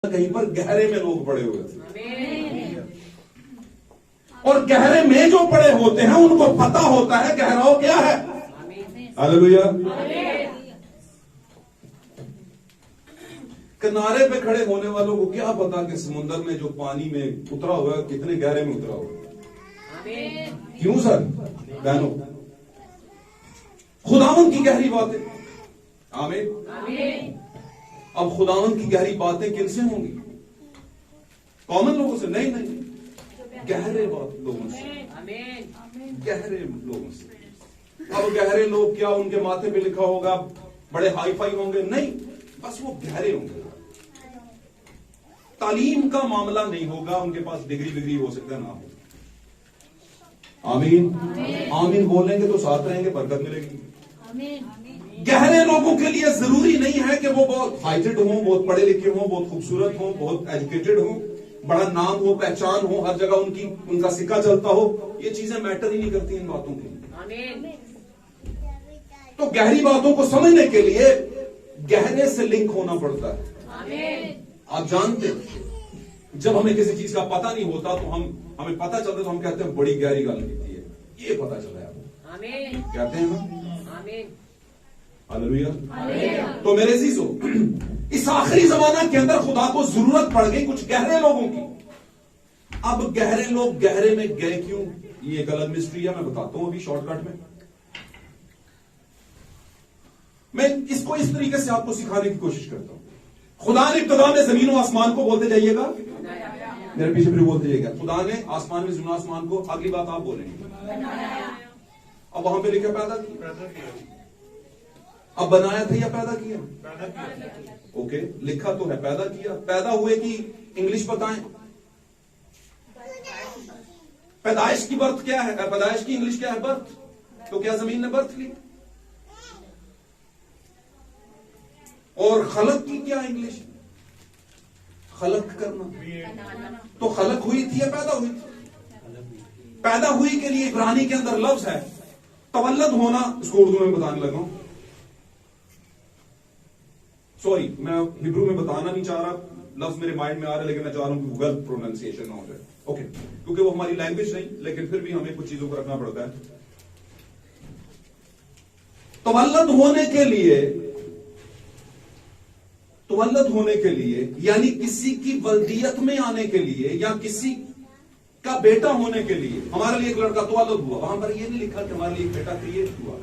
कहीं पर गहरे में लोग पड़े हुए थे, और गहरे में जो पड़े होते हैं उनको पता होता है गहराव क्या है। हालेलुया। किनारे पे खड़े होने वालों को क्या पता कि समुद्र में जो पानी में उतरा हुआ है कितने गहरे में उतरा हुआ है। क्यों सर? बहनों, खुदावन की गहरी बातें। आमीन। अब खुदावन की गहरी बातें किनसे होंगी? कॉमन लोगों से? नहीं, गहरे लोगों से, गहरे लोगों से। अब गहरे लोग क्या उनके माथे पे लिखा होगा बड़े हाई फाई होंगे? नहीं, बस वो गहरे होंगे। तालीम का मामला नहीं होगा, उनके पास डिग्री हो सकता है ना हो। आमीन बोलेंगे तो साथ रहेंगे, बरकत मिलेगी। गहरे लोगों के लिए जरूरी नहीं है कि वो बहुत हाइटेड हो, बहुत पढ़े लिखे हो, बहुत खूबसूरत हो, बहुत एजुकेटेड हो, बड़ा नाम हो, पहचान हो, हर जगह उनका सिक्का चलता हो। ये चीजें मैटर ही नहीं करती इन बातों की। तो गहरी बातों को समझने के लिए गहरे से लिंक होना पड़ता है। आप जानते हैं जब हमें किसी चीज का पता नहीं होता तो हमें पता चलता तो हम कहते हैं बड़ी गहरी गल की है, ये पता चला है, कहते हैं ना। हालेलुया। तो मेरे अजीजों, इस आखिरी जमाना के अंदर खुदा को जरूरत पड़ गई कुछ गहरे लोगों की। अब गहरे लोग गहरे में गए क्यों, ये एक अलग मिस्ट्री है, मैं बताता हूं अभी शॉर्टकट में। मैं इसको इस तरीके से आपको सिखाने की कोशिश करता हूं। खुदा ने इब्तिदा में जमीन और आसमान को, बोलते जाइएगा, मेरे पीछे भी बोलते जाइएगा, खुदा ने आसमान में जमीन आसमान को, अगली बात आप बोलेंगे। अब वहां पे लिखा पैदा किया। अब बनाया था या पैदा किया? ओके, लिखा तो है पैदा किया। पैदा हुए की इंग्लिश बताएं। पैदाइश की बर्थ क्या है? पैदाइश की इंग्लिश क्या है? बर्थ। तो क्या जमीन ने बर्थ ली? और खलक की क्या इंग्लिश? खलक करना। तो खलक हुई थी या पैदा हुई थी? पैदा हुई के लिए इब्रानी के अंदर लफ्ज है तवल्लद होना। इसको उर्दू में बताने लगा हूं, सॉरी मैं हिब्रू में बताना नहीं चाह रहा, लफ्ज मेरे माइंड में आ रहा है, लेकिन मैं चाह रहा हूं कि गलत प्रोनाउंसिएशन ना हो जाए। ओके, क्योंकि वो हमारी लैंग्वेज नहीं, लेकिन फिर भी हमें कुछ चीजों को रखना पड़ता है। तवल्लद होने के लिए यानी किसी की वल्दियत में आने के लिए या किसी का बेटा होने के लिए, हमारे लिए एक लड़का तवल्लद हुआ, वहां पर ये नहीं लिखा कि हमारे लिए एक बेटा क्रिएट हुआ,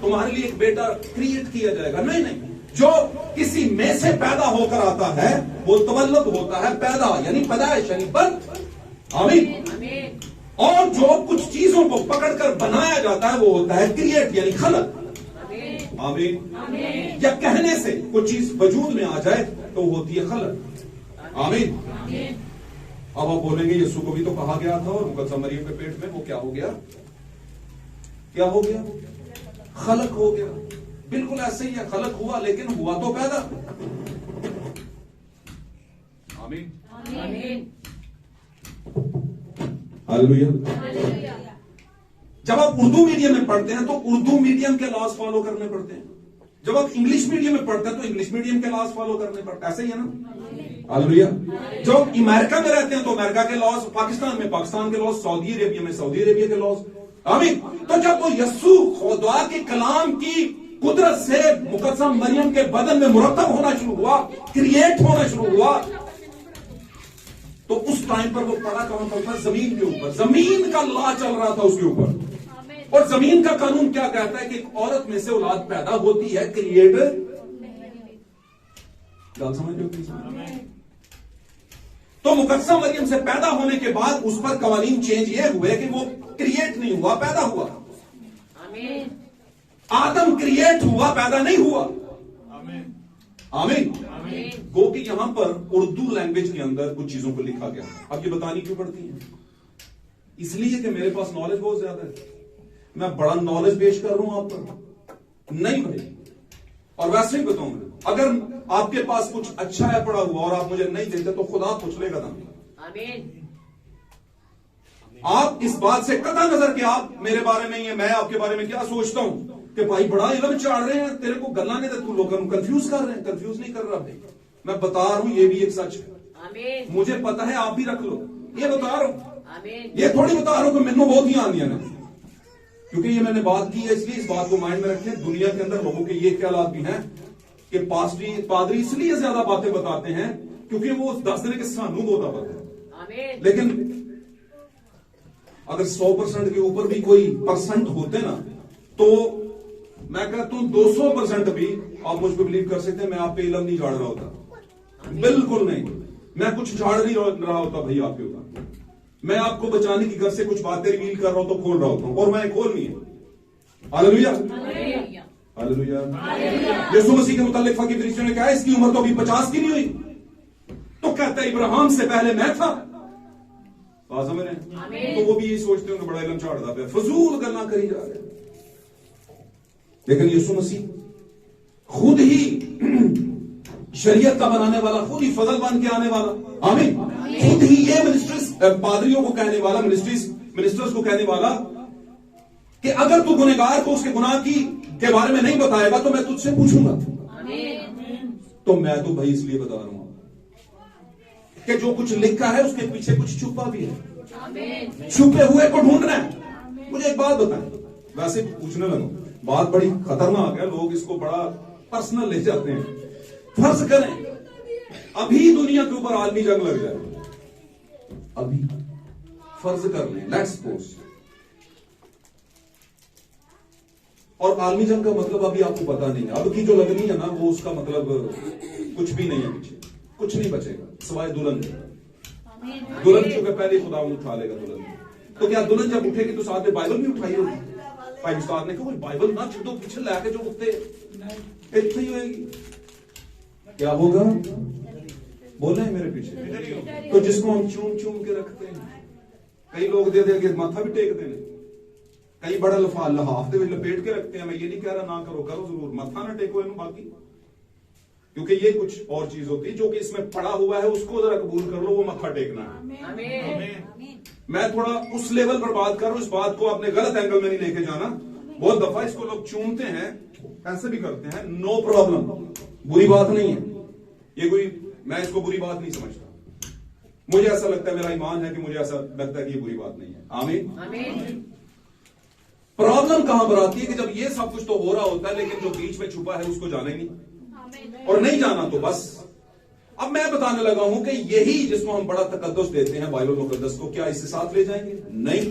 तुम्हारे लिए एक बेटा क्रिएट किया जाएगा। नहीं, जो किसी में से पैदा होकर आता है वो तवल्लद होता है, पैदा यानी पैदाइश यानी बर्थ। आमीन। और जो कुछ चीजों को पकड़कर बनाया जाता है वो होता है क्रिएट यानी खलक। आमीन। या कहने से कुछ चीज वजूद में आ जाए तो होती है खलक। आमीन। अब आप बोलेंगे यीशु को भी तो कहा गया था और मुकद्दस मरियम के पेट में वो क्या हो गया? खलक हो गया। बिल्कुल ऐसे ही है, खलक हुआ, लेकिन हुआ तो पैदा। आमीन। हालेलुया। जब आप उर्दू मीडियम में पढ़ते हैं तो उर्दू मीडियम के लॉज फॉलो करने पड़ते हैं। जब आप इंग्लिश मीडियम में पढ़ते हैं तो इंग्लिश मीडियम के लॉज फॉलो करने पड़ते हैं। ऐसे ही है ना? हालेलुया। जब अमेरिका में रहते हैं तो अमेरिका के लॉज, पाकिस्तान में पाकिस्तान के लॉज, सऊदी अरेबिया में सऊदी अरेबिया के लॉज। आमीन। तो जब वो यस्सु खुदा के कलाम की कुदरत से मुकद्दस मरियम के बदन में मुरतब होना शुरू हुआ, क्रिएट होना शुरू हुआ, तो उस टाइम पर वो पड़ा कहां पर था? जमीन के ऊपर। जमीन का लॉ चल रहा था उसके ऊपर। और जमीन का कानून क्या कहता है कि एक औरत में से औलाद पैदा होती है, क्रिएटर। बात समझ रहे हो? तो मुकद्दस मरियम से पैदा होने के बाद उस पर कवानीन चेंज ये हुए कि वो क्रिएट नहीं हुआ, पैदा हुआ। आदम क्रिएट हुआ, पैदा नहीं हुआ। आमीन। गो कि यहां पर उर्दू लैंग्वेज के अंदर कुछ चीजों को लिखा गया। अब ये बतानी क्यों पड़ती है? इसलिए कि मेरे पास नॉलेज बहुत ज्यादा है, मैं बड़ा नॉलेज पेश कर रहा हूं आप पर। नहीं भाई, और वैसे ही बताऊंगा, अगर आपके पास कुछ अच्छा है पड़ा हुआ और आप मुझे नहीं देते तो खुदा पूछ लेगा था। आप इस बात से कतई नजर कि आप मेरे बारे में या मैं आपके बारे में क्या सोचता हूं, कि भाई बड़ा इलम चाड़ रहे हैं, तेरे को गल्ला नहीं, तू लोगों को कंफ्यूज कर रहे हैं। कंफ्यूज नहीं कर रहा भाई, मैं बता रहा हूं, ये भी एक सच है। मुझे पता है, आप भी रख लो, ये बता रहा हूं। ये थोड़ी बता रहा हूं कि मैंने बहुत ही आंदिया ने, क्योंकि ये मैंने बात की है, इसलिए इस बात को माइंड में रखें। दुनिया के अंदर लोगों के ये ख्यालात भी हैं कि पादरी इसलिए ज्यादा बातें बताते हैं क्योंकि वो दस दिन के सानू बहुत पता है। लेकिन अगर 100% के ऊपर भी कोई परसेंट होते ना, तो मैं कहता हूं 200% भी आप मुझ पर बिलीव कर सकते हैं, मैं आप पे इलम नहीं झाड़ रहा होता, बिल्कुल नहीं। मैं कुछ झाड़ नहीं रहा होता भाई आपके ऊपर, मैं आपको बचाने की घर से कुछ बातें रिवील कर रहा हूं तो खोल रहा होता हूं, और मैं खोलनी है। Hallelujah, hallelujah. यीशु मसीह के मुतालिक फकीर फरिश्ते ने कहा इसकी उम्र तो अभी 50 की नहीं हुई, तो कहता है इब्राहिम से पहले मैं था। समझ रहे हैं? तो वो भी यही सोचते होंगे बड़ा इलम झाड़ता पे, फजूल गल्ला करी जा रहे। लेकिन यीशु मसीह खुद ही शरीयत का बनाने वाला, खुद ही फजल बन के आने वाला, आमीन, खुद ही ये मिनिस्ट्रीज पादरियों को कहने वाला, मिनिस्टर्स को कहने वाला कि अगर तू गुनहगार को उसके गुनाह के बारे में नहीं बताएगा तो मैं तुझसे पूछूंगा। तो मैं तो भाई इसलिए बता रहा हूं कि जो कुछ लिखा है उसके पीछे कुछ छुपा भी है, छुपे हुए को ढूंढना है। मुझे एक बात बताएं, वैसे पूछने लगा, बात बड़ी खतरनाक है, लोग इसको बड़ा पर्सनल ले जाते हैं। फर्ज करें अभी दुनिया के ऊपर आलमी जंग लग जाए, अभी फर्ज कर लें, लेट्स सपोज, और आलमी जंग का मतलब अभी आपको पता नहीं है, अब की जो लगनी है ना वो उसका मतलब कुछ भी नहीं है, पीछे कुछ नहीं बचेगा सिवाय दुल्हन। दुल्हन चूंकि पहले खुदा उठा लेगा दुल्हन, तो क्या दुल्हन जब उठेगी तो साथ में बाइबल भी उठाई होगी? भाई उस्ताद ने कहा बाइबल ना छो पीछे लाके जो उठते इतनी ही होगी, क्या होगा? बोले मेरे पीछे। तो जिसको हम चूम चूम के रखते हैं, कई लोग दे देंगे माथा भी टेक देने, कई बड़ा लहाफ दे लपेट के रखते हैं। मैं ये नहीं कह रहा ना करो, करो जरूर, माथा ना टेको इन बाकी, क्योंकि ये कुछ और चीज होती है जो कि इसमें पड़ा हुआ है, उसको जरा कबूल कर लो, वो मत्था टेकना है। मैं थोड़ा उस लेवल पर बात कर रहा हूं, इस बात को अपने गलत एंगल में नहीं लेके जाना। बहुत दफा इसको लोग चूमते हैं, ऐसे भी करते हैं, नो प्रॉब्लम, बुरी बात नहीं है ये कोई, मैं इसको बुरी बात नहीं समझता। मुझे ऐसा लगता है, मेरा ईमान है कि मुझे ऐसा लगता है कि ये बुरी बात नहीं है। आमीन। प्रॉब्लम कहां पर आती है कि जब ये सब कुछ तो हो रहा होता है लेकिन जो बीच में छुपा है उसको जाना ही नहीं, और नहीं जाना तो बस। अब मैं बताने लगा हूं कि यही जिसको हम बड़ा तकद्दुस देते हैं बाइबल मुकद्दस को, क्या इससे साथ ले जाएंगे? नहीं।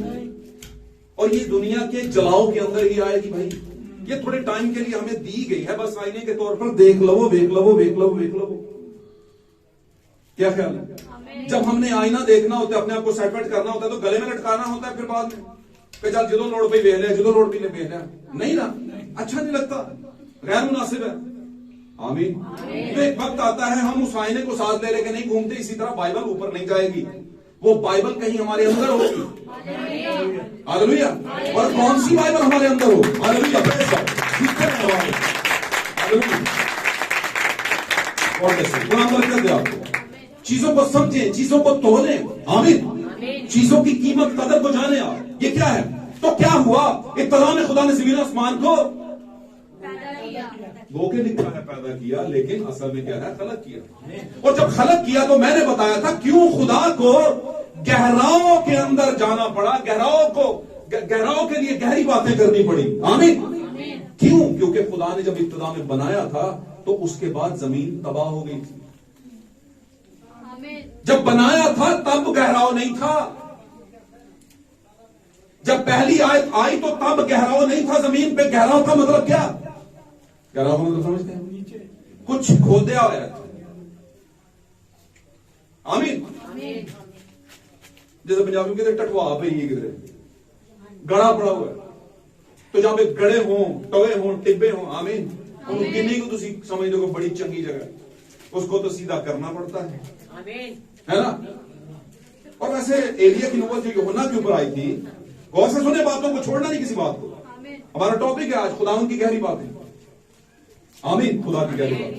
और ये दुनिया के जलाओ के अंदर ही आएगी भाई, ये थोड़े टाइम के लिए हमें दी गई है, बस आईने के तौर पर देख लो, वेख लो, वेख लो, वेख लो। क्या ख्याल है? जब हमने आईना देखना होता है, अपने आप को सेटमेंट करना होता है, तो गले में लटकाना होता है, फिर बाद में चल जिदो लोड़ पे वेख लिया, जिदो लोड़ भी वेख लिया, नहीं ना, अच्छा नहीं लगता, गैर मुनासिब है। आमीन। तो एक वक्त आता है हम उस आईने को साथ ले लेके नहीं घूमते, इसी तरह बाइबल ऊपर नहीं जाएगी, वो बाइबल कहीं हमारे अंदर होगी। हालेलुया। और कौन सी बाइबल हमारे अंदर हो? हालेलुया। आपको चीजों को समझें, चीजों को तोलें। आमीन। चीजों की कीमत कदर को जाने आप, ये क्या है? तो क्या हुआ? इब्तिदा में खुदा ने ज़मीन आसमान को धोखे लिखा है पैदा किया, लेकिन असल में क्या है? खलक किया। और जब खलक किया तो मैंने बताया था क्यों खुदा को गहराओं के अंदर जाना पड़ा, गहराओं के लिए गहरी बातें करनी पड़ी। आमीन। क्यों? क्योंकि खुदा ने जब इब्तिदा में बनाया था तो उसके बाद जमीन तबाह हो गई थी। जब बनाया था तब गहराव नहीं था, जब पहली आयत आई तो तब गहराव नहीं था जमीन पे। गहराव का मतलब क्या? गहराव का मतलब समझते हैं? नीचे कुछ खोदा हुआ है। आमीन। जैसे पंजाबी में कहते टटवा पे ही किधर गड़ा पड़ा हुआ है, तो जहां पे गड़े हों, टवे हों, टिब्बे हों, आमीन, उनकी नहीं को तुसी समझ लो बड़ी चंगी जगह, उसको तो सीधा करना पड़ता है, है ना? और वैसे एलिया की नबूवत जो यूहन्ना के ऊपर आई थी, गौर से सुने, बातों को छोड़ना नहीं किसी बात को। हमारा टॉपिक है आज खुदा की गहरी बातें। आमीन। खुदा की गहरी बात।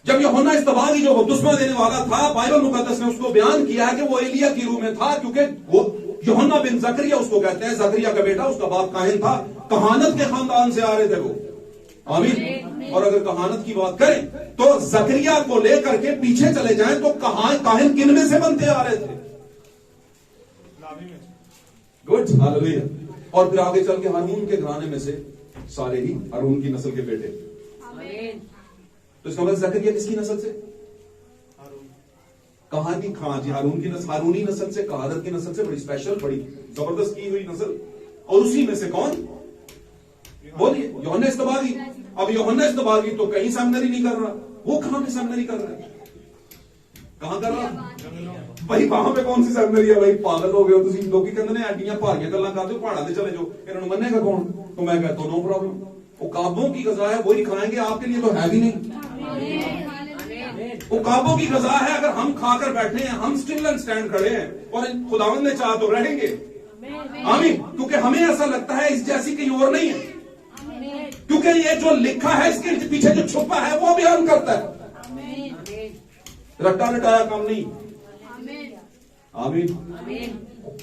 जब यूहन्ना इस तबाह की जो बपतिस्मा देने वाला था, बाइबल मुकद्दस ने उसको बयान किया है कि वो एलिया की रूह में था, क्योंकि वो यूहन्ना बिन जकरिया उसको कहते हैं, जकरिया का बेटा, उसका बाप काहिन था, कहानत के खानदान से आ रहे थे वो। आमीन। और अगर कहानत की बात करें तो जकरिया को लेकर के पीछे चले जाएं तो काहिन किन में से बनते आ रहे थे? Good, hallelujah. और फिर आगे चल के हारून के घराने में से सारे ही हारून की नस्ल के बेटे। तो इसका मतलब जकरिया किसकी नस्ल से? कहानी, हाँ जी, हारून की नस्ल, हारूनी नस्ल से, कहानत की नस्ल से, बड़ी स्पेशल, बड़ी जबरदस्त की हुई नस्ल। और उसी में से कौन? बोलिए, यूहन्ना इस्तबागी। अब यूहन्ना इस्तबागी तो कहीं सेमिनरी नहीं कर रहा, वो कहां पे सेमिनरी कर रहा है? कहां कर रहा भाई? वहां पे कौन सी सेमिनरी है भाई? पागल हो गए हो तुम लोग। कहते ने एडियां भारियां गल्लां करते हो, पहाड़ां ते चले जाओ, इन्होंने मनेगा कौन? तो मैं कहता हूं नो प्रॉब्लम, वो काबों की गजा है, वही खाएंगे, आपके लिए तो है भी नहीं। वो काबों की गजा है, अगर हम खाकर बैठे हैं, हम स्टिल एंड स्टैंड खड़े हैं, और खुदावंद ने चाहा तो रहेंगे। आमीन। क्योंकि हमें ऐसा लगता है इस जैसी कहीं और नहीं है, क्योंकि ये जो लिखा है इसके पीछे जो छुपा है वो बयान करता है। रट्टा रटाया काम नहीं। आमीन।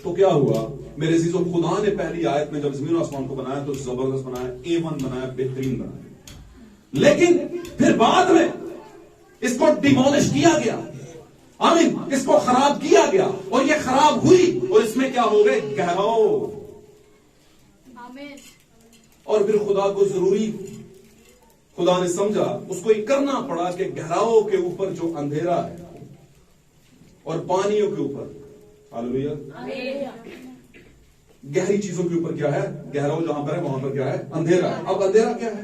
तो क्या हुआ मेरे अजीजों? खुदा ने पहली आयत में जब जमीन आसमान को बनाया तो जबरदस्त बनाया, A1 बनाया, बेहतरीन बनाया। लेकिन फिर बाद में इसको डिमोलिश किया गया। आमीन। इसको खराब किया गया, और ये खराब हुई, और इसमें क्या हो गए? गहराव। और फिर खुदा को जरूरी, खुदा ने समझा उसको ये करना पड़ा कि गहराओं के ऊपर जो अंधेरा है और पानियों के ऊपर, हालेलुया, गहरी चीजों के ऊपर क्या है? गहराओं जहां पर है वहां पर क्या है? अंधेरा है। अब अंधेरा क्या है?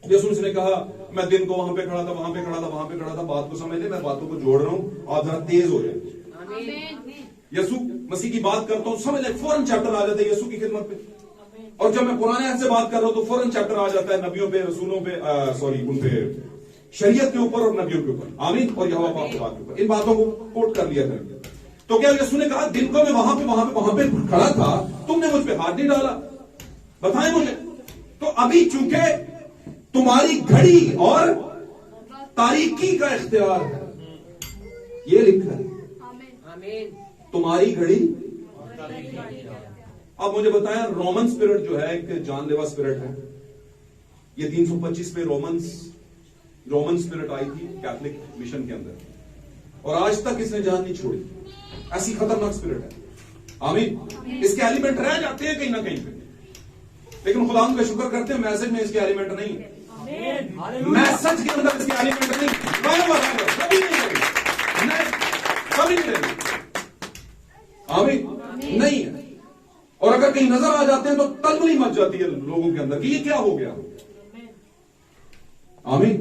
यीशु ने कहा मैं दिन को वहां पे खड़ा था, वहां पे खड़ा था, वहां पे खड़ा था। बात को समझ ले, मैं बातों को जोड़ रहा हूं, आप जरा तेज हो जाए। यीशु मसीह की बात करता हूं, समझ ले, फौरन चैप्टर आ जाता है यीशु की खिदमत पे। और जब मैं पुराने ऐसे बात कर रहा हूं तो फौरन चैप्टर आ जाता है नबियों पे, रसूलों पे, सॉरी उन पे, शरीयत के ऊपर और नबियों के ऊपर। आमीन। और यहोवा पाक की बात के ऊपर। इन बातों को कोट कर लिया करेंगे। तो क्या यीशु ने कहा दिन को मैं वहां पे खड़ा था, तुमने मुझ पे हाथ नहीं डाला? बताएं मुझे। तो अभी चूंकि तुम्हारी घड़ी और तारीकी का इख्तियार है, ये लिखा है, तुम्हारी घड़ी। अब मुझे बताएं, रोमन स्पिरिट जो है एक जानलेवा स्पिरिट है। ये 325 में रोमन स्पिरिट आई थी कैथोलिक मिशन के अंदर, और आज तक इसने जान नहीं छोड़ी। ऐसी खतरनाक स्पिरिट है। आमीन। इसके एलिमेंट रह जाते हैं कहीं ना कहीं पे, लेकिन खुदा का शुक्र करते हैं मैसेज में इसके एलिमेंट नहीं है। मैसेज के अंदर इसके एलिमेंट नहीं, कभी नहीं। आमीन। नहीं है। और अगर कहीं नजर आ जाते हैं तो तलमली मच जाती है लोगों के अंदर कि ये क्या हो गया। आमीन।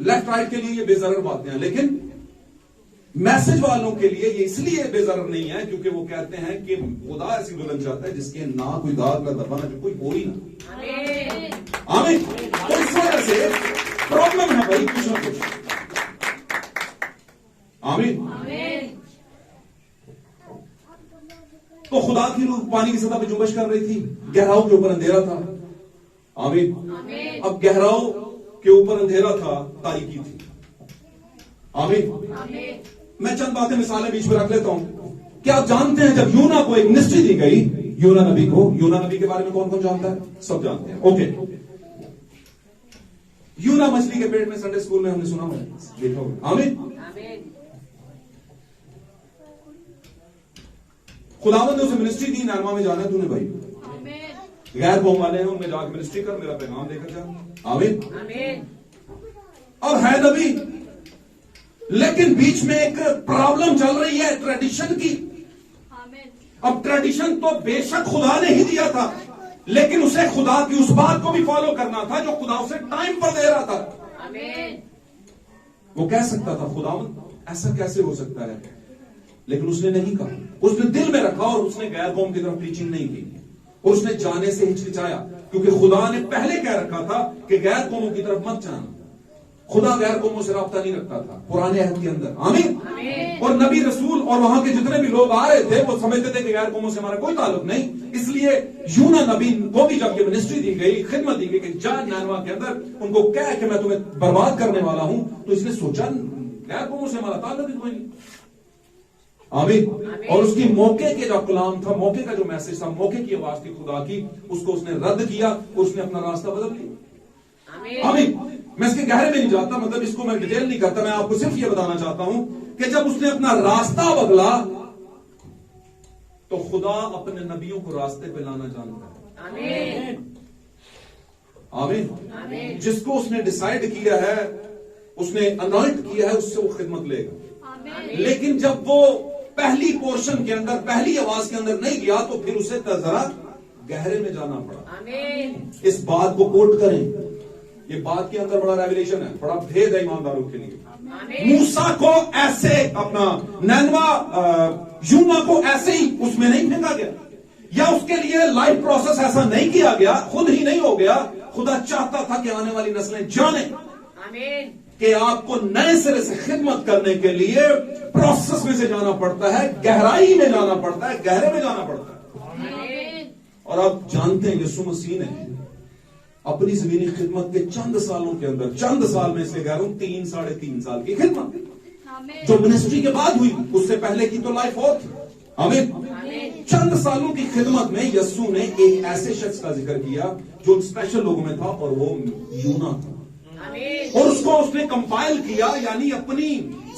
लेफ्ट राइट के लिए ये बेजरर बातें हैं, लेकिन मैसेज वालों के लिए ये इसलिए बेजरर नहीं है क्योंकि वो कहते हैं कि खुदा ऐसी दुल्हन चाहता है जिसके ना कोई दाग, ना धब्बा, ना कोई हो ही ना। आमीन। तो इस वजह से प्रॉब्लम है भाई कुछ ना कुछ। आमीन। तो खुदा की रूह पानी की सतह पर जुम्बश कर रही थी, गहराओं के ऊपर अंधेरा था। आमीन। अब गहराओं के ऊपर अंधेरा था, तारीकी थी। आमीन। मैं चंद बातें मिसालें बीच में रख लेता हूं। क्या आप जानते हैं जब यूना को एक मिनिस्ट्री दी गई, यूना नबी को, यूना नबी के बारे में कौन कौन जानता है? सब जानते हैं। ओके। यूना मछली के पेट में संडे स्कूल में हमने सुना है, देखा होगा। आमीन। खुदावंद ने उसे मिनिस्ट्री दी, नरमा में जाना है तूने भाई, गैर कौम वाले हैं उनमें जाकर मिनिस्ट्री कर, मेरा पैगाम देकर जा। आमीन। अब है नबी, लेकिन बीच में एक प्रॉब्लम चल रही है ट्रेडिशन की। अब ट्रेडिशन तो बेशक खुदा ने ही दिया था, लेकिन उसे खुदा की उस बात को भी फॉलो करना था जो खुदा उसे टाइम पर दे रहा था। वो कह सकता था खुदावंद ऐसा कैसे हो सकता है, लेकिन उसने नहीं कहा। उसने दिल में रखा और उसने गैर कौम की तरफ प्रीचिंग नहीं की, और उसने जाने से हिचकिचाया क्योंकि खुदा ने पहले कह रखा था कि गैर कौमों की तरफ मत जाना। खुदा गैर कौमों से राब्ता नहीं रखता था पुराने अहद के अंदर। आमीन। और नबी रसूल और वहां के जितने भी लोग आ रहे थे वो समझते थे कि गैर कौमों से हमारा कोई ताल्लुक नहीं। इसलिए यूना नबी को भी जब ये मिनिस्ट्री दी गई, खिदमत दी गई कि जा नानवा के अंदर उनको कह कि मैं तुम्हें बर्बाद करने वाला हूं, तो इसने सोचा गैर कौमों से हमारा ताल्लुक ही कोई नहीं। आमीन। और उसकी मौके के जो कलाम था, मौके का जो मैसेज था, मौके की आवाज थी खुदा की, उसको उसने रद्द किया, उसने अपना रास्ता बदल लिया। आमीन। मैं इसके गहरे में नहीं जाता, मतलब इसको मैं डिटेल नहीं करता, मैं आपको सिर्फ ये बताना चाहता हूं कि जब उसने अपना रास्ता बदला तो खुदा अपने नबियों को रास्ते पे लाना जानता है। आमीन। आमीन। जिसको उसने डिसाइड किया है, उसने अनॉइंट किया है, उससे वो खिदमत लेगा। लेकिन जब वो पहली पोर्शन के अंदर, पहली आवाज के अंदर नहीं गया तो फिर उसे जरा गहरे में जाना पड़ा। इस बात को कोट करें, ये बात के अंदर बड़ा रेवलेशन है, बड़ा भेद है ईमानदारों के लिए। मूसा को ऐसे अपना नैनवा यूना को ऐसे ही उसमें नहीं फेंका गया, या उसके लिए लाइफ प्रोसेस ऐसा नहीं किया गया, खुद ही नहीं हो गया। खुदा चाहता था कि आने वाली नस्लें जाने कि आपको नए सिरे से खिदमत करने के लिए प्रोसेस में से जाना पड़ता है, गहराई में जाना पड़ता है, गहरे में जाना पड़ता है। और आप जानते हैं यीशु मसीह ने अपनी ज़मीनी खिदमत के चंद सालों के अंदर, चंद साल में से कह रहा हूं 3 साढ़े 3 साल की खिदमत जो मिनिस्ट्री के बाद हुई, उससे पहले की तो लाइफ और थी। आमीन। चंद सालों की खिदमत में यीशु ने एक ऐसे शख्स का जिक्र किया जो स्पेशल लोगों में था, और वो यूना था। और उसको उसने कंपाइल किया, यानी अपनी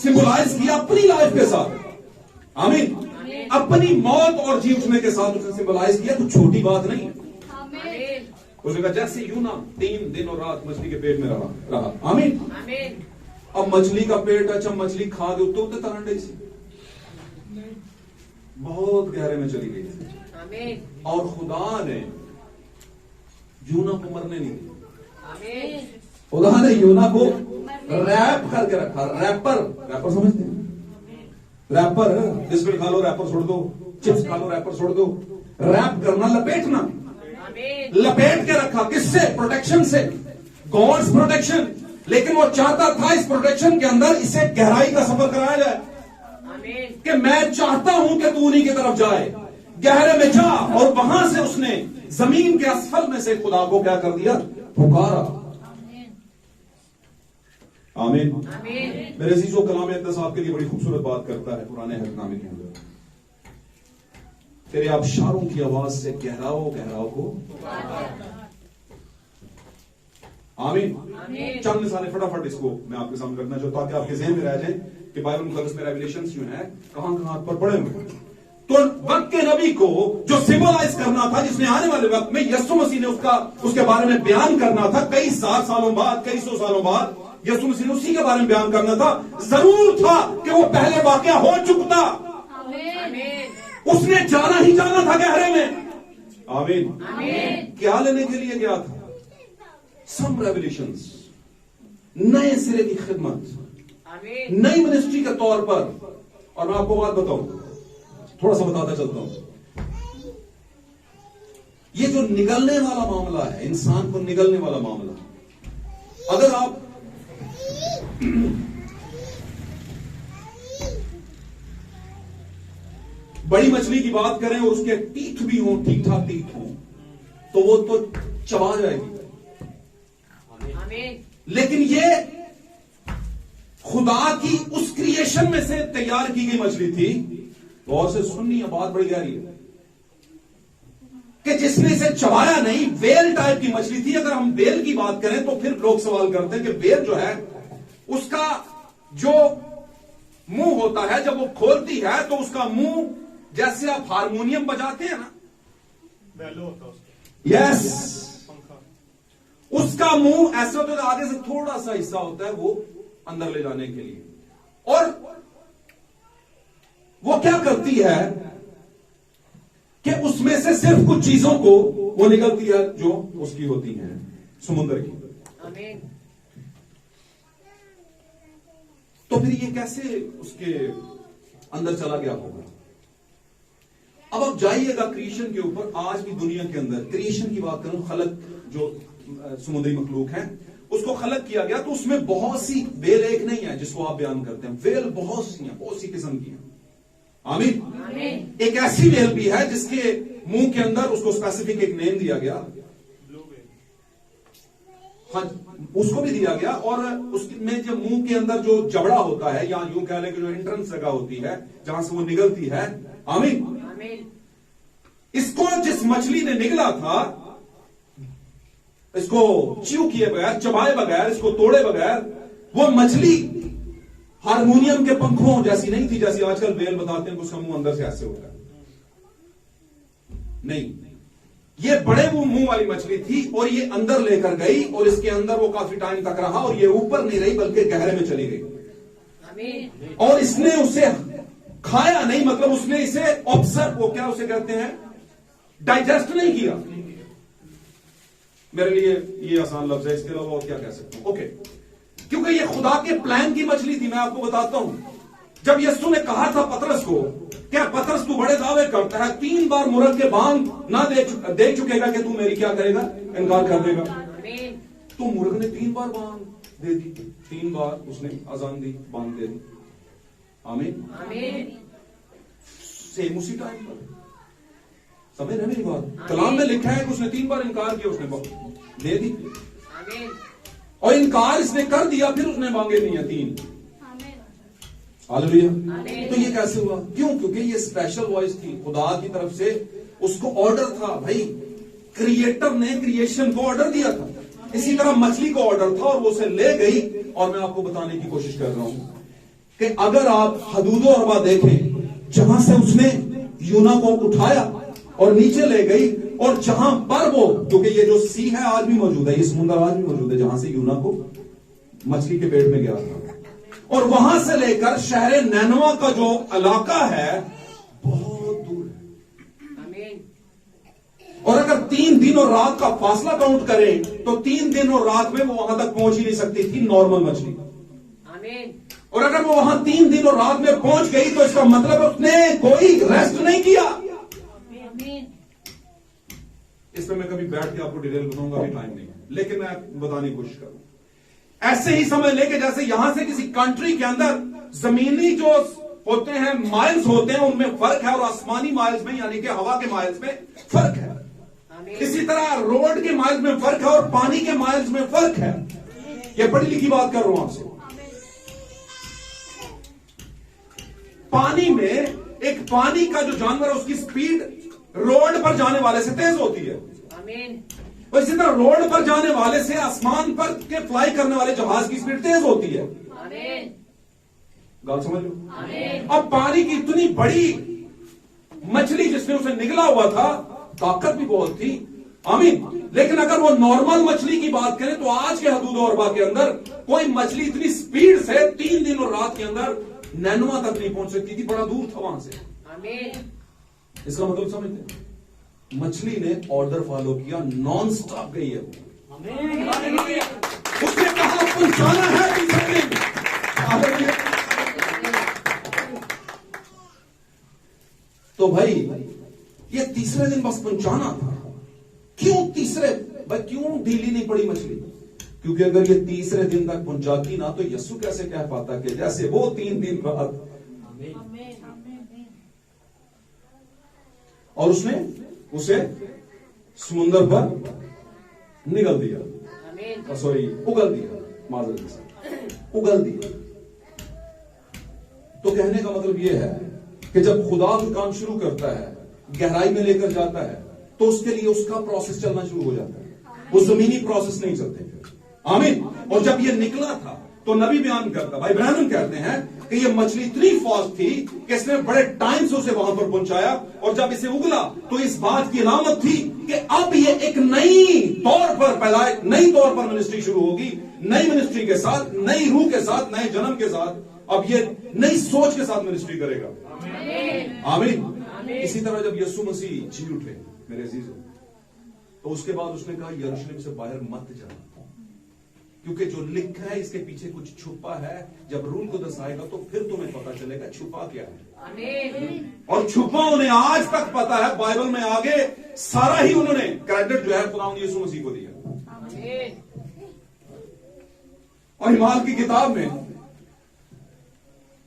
सिंबलाइज किया अपनी लाइफ के साथ। आमीन। अपनी मौत और जी उठने के साथ उसने सिंबलाइज किया, तो छोटी बात नहीं है। उसने कहा जैसे यूना 3 दिन और रात मछली के पेट में रहा। आमीन। अब मछली का पेट, अच्छा मछली खा दे तो तरंडे से बहुत गहरे में चली गई, और खुदा ने यूना को मरने नहीं दिया। खुदा ने यूना को रैप करके रखा। रैपर समझते हैं? रैपर, बिस्किट खा लो रैपर छोड़ दो, चिप्स खा लो रैपर छोड़ दो। रैप करना, लपेटना, लपेट के रखा। किससे? प्रोटेक्शन से, गॉड्स प्रोटेक्शन। लेकिन वो चाहता था इस प्रोटेक्शन के अंदर इसे गहराई का सफर कराया जाए, कि मैं चाहता हूं कि तू उन्हीं की तरफ जाए, गहरे में जा। और वहां से उसने जमीन के असफल में से खुदा को क्या कर दिया? पुकारा। आमीन। मेरे अजीजों, कलाम मुक़द्दस आपके लिए बड़ी खूबसूरत बात करता है पुराने अहदनामे के अंदर। तेरे आबशारों की आवाज से गहराओं को। आमीन। चंद मिसालें फटाफट इसको मैं आपके सामने रखना चाहता हूं, ताकि आपके ज़हन में रह जाए कि बाइबल मुक़द्दस में रेवलेशंस जो है कहां कहां पर पड़े हुए। तो वक्त के नबी को जो सिंबलाइज करना था, जिसने आने वाले वक्त में यीशु मसीह ने उसके बारे में बयान करना था, कई 100 सालों बाद, कई 100 सालों बाद यीशु मसीह ने उसी के बारे में बयान करना था। जरूर था कि वो पहले वाकया हो चुका, उसने जाना ही जाना था गहरे में। आमीन। क्या लेने के लिए गया था? सम रेवलेशंस, नए सिरे की खिदमत, नई मिनिस्ट्री के तौर पर। और मैं आपको बात बताऊं, थोड़ा सा बताता चलता हूं। ये जो निगलने वाला मामला है, इंसान को निगलने वाला मामला, अगर आप बड़ी मछली की बात करें और उसके टीथ भी हों, ठीक ठाक टीथ हों, तो वो तो चबा जाएगी। लेकिन ये खुदा की उस क्रिएशन में से तैयार की गई मछली थी। गौर से सुननी है, बात बड़ी गहरी है, कि जिसने इसे चबाया नहीं, वेल टाइप की मछली थी। अगर हम वेल की बात करें तो फिर लोग सवाल करते हैं कि वेल जो है उसका जो मुंह होता है, जब वो खोलती है तो उसका मुंह जैसे आप हारमोनियम बजाते हैं ना, यस, उसका मुंह ऐसा होता है, आगे से थोड़ा सा हिस्सा होता है वो अंदर ले जाने के लिए। और वो क्या करती है कि उसमें से सिर्फ कुछ चीजों को वो निकलती है जो उसकी होती हैं समुद्र की। तो फिर ये कैसे उसके अंदर चला गया होगा? अब आप जाइएगा क्रिएशन के ऊपर। आज की दुनिया के अंदर क्रिएशन की बात करूं, खलक जो समुद्री मखलूक है उसको खलक किया गया, तो उसमें बहुत सी, वेल एक नहीं है जिसको आप बयान करते हैं, वेल बहुत सी हैं, बहुत सी किस्म की हैं। आमीन। एक ऐसी वेल भी है जिसके मुंह के अंदर उसको स्पेसिफिक एक नेम दिया गया। हाँ, उसको भी दिया गया, और उसमें जो मुंह के अंदर जो जबड़ा होता है, या यूं कह लें कि जो एंट्रेंस जगह होती है जहां से वो निकलती है, आमीन, इसको जिस मछली ने निकला था, इसको च्यू किए बगैर, चबाए बगैर, इसको तोड़े बगैर, वो मछली हारमोनियम के पंखों जैसी नहीं थी, जैसी आजकल बेल बताते हैं कि उसका मुंह अंदर से ऐसे होता है। नहीं, ये बड़े मुंह वाली मछली थी, और ये अंदर लेकर गई, और इसके अंदर वो काफी टाइम तक रहा, और ये ऊपर नहीं रही बल्कि गहरे में चली गई। और इसने उसे खाया नहीं, मतलब उसने इसे ऑब्जर्व, वो क्या उसे कहते हैं, डाइजेस्ट नहीं किया। मेरे लिए ये आसान लफ्ज है, इसके अलावा और क्या कह सकता हूं। ओके, क्योंकि ये खुदा के प्लान की मछली थी। मैं आपको बताता हूं, जब यीशु ने कहा था पतरस को, क्या पतरस तू बड़े दावे करता है, 3 बार मुर्ग के बांग ना देख चुकेगा कि तू मेरी क्या करेगा, इनकार कर देगा। तो मुर्ग ने 3 बार बांग दे दी, 3 बार उसने अजान दी, बांग दे दी। आमीन। सेम उसी टाइम पर, समझ रहे मेरी बात? कलाम में लिखा है कि उसने 3 बार इनकार किया, उसने दे दी, और इनकार इसने कर दिया, फिर उसने मांगे नहीं है 3। हालेलुया। तो ये कैसे हुआ? क्यों? क्योंकि ये स्पेशल वॉइस थी खुदा की तरफ से, उसको ऑर्डर था भाई, क्रिएटर ने क्रिएशन को ऑर्डर दिया था। इसी तरह मछली को ऑर्डर था, और वो उसे ले गई। और मैं आपको बताने की कोशिश कर रहा हूं कि अगर आप हदूद और अरबा देखें, जहां से उसने यूना को उठाया और नीचे ले गई, और जहां पर वो, क्योंकि ये जो सी है आज भी मौजूद है, ये समुद्र आज भी मौजूद है, जहां से यूना को मछली के पेट में गया था, और वहां से लेकर शहर नैनवा का जो इलाका है बहुत दूर है। और अगर 3 दिन और रात का फासला काउंट करें तो 3 दिन और रात में वो वहां तक पहुंच ही नहीं सकती थी नॉर्मल मछली। और अगर वो वहां 3 दिन और रात में पहुंच गई तो इसका मतलब उसने कोई रेस्ट नहीं किया। इसमें मैं कभी बैठ के आपको डिटेल बताऊंगा, अभी टाइम नहीं है, लेकिन मैं बताने की कोशिश करूंगा। ऐसे ही समझ लेके जैसे यहां से किसी कंट्री के अंदर जमीनी जो होते हैं माइल्स होते हैं, उनमें फर्क है, और आसमानी माइल्स में यानी कि हवा के माइल्स में फर्क है। इसी तरह रोड के माइल्स में फर्क है, और पानी के माइल्स में फर्क है। यह पढ़ी लिखी बात कर रहा हूं आपसे। पानी में एक पानी का जो जानवर है उसकी स्पीड रोड पर जाने वाले से तेज होती है। और इसी तरह रोड पर जाने वाले से आसमान पर के फ्लाई करने वाले जहाज की स्पीड तेज होती है। बात समझ लो। अब पानी की इतनी बड़ी मछली जिसमें उसे निकला हुआ था, ताकत भी बहुत थी, आमीन, लेकिन अगर वो नॉर्मल मछली की बात करें तो आज के हदूद और अरबा के अंदर कोई मछली इतनी स्पीड से 3 दिन और रात के अंदर नैनवा तक नहीं पहुंच सकती थी, बड़ा दूर था वहां से। इसका मतलब समझते हैं, मछली ने ऑर्डर फॉलो किया, नॉन स्टॉप गई है। उसने कहा पहुंचाना है तीसरे दिन। तो भाई ये तीसरे दिन बस पहुंचाना था। क्यों तीसरे? भाई क्यों ढीली नहीं पड़ी मछली? क्योंकि अगर ये तीसरे दिन तक पहुंचाती ना तो यीशु कैसे कह पाता कि जैसे वो 3 दिन रात, और उसने उसे समुद्र पर निगल दिया, सॉरी उगल दिया, माजरत के साथ उगल दिया। तो कहने का मतलब यह है कि जब खुदा कोई काम शुरू करता है, गहराई में लेकर जाता है, तो उसके लिए उसका प्रोसेस चलना शुरू हो जाता है, वो जमीनी प्रोसेस नहीं चलते। आमीन। और जब ये निकला था तो नबी बयान करता, भाई ब्रैनम कहते हैं कि ये मछली इतनी फास्ट थी कि इसने बड़े टाइम से उसे वहां पर पहुंचाया, और जब इसे उगला तो इस बात की अलामत थी कि अब ये एक नई तौर पर पैदा, नई तौर पर मिनिस्ट्री शुरू होगी, नई मिनिस्ट्री के साथ, नई रूह के साथ, नए जन्म के साथ, अब ये नई सोच के साथ मिनिस्ट्री करेगा। आमीन। इसी तरह जब यीशु मसीह जी उठे मेरे अजीजों, तो उसके बाद उसने कहा यरूशलेम से बाहर मत जाना, क्योंकि जो लिखा है इसके पीछे कुछ छुपा है। जब रूल को दर्शाएगा तो फिर तुम्हें पता चलेगा छुपा क्या है। आमीन। और छुपा उन्हें आज तक पता है। बाइबल में आगे सारा ही उन्होंने क्रेडिट जो है खुदा यीशु मसीह को दिया। आमीन। और हिमाल की किताब में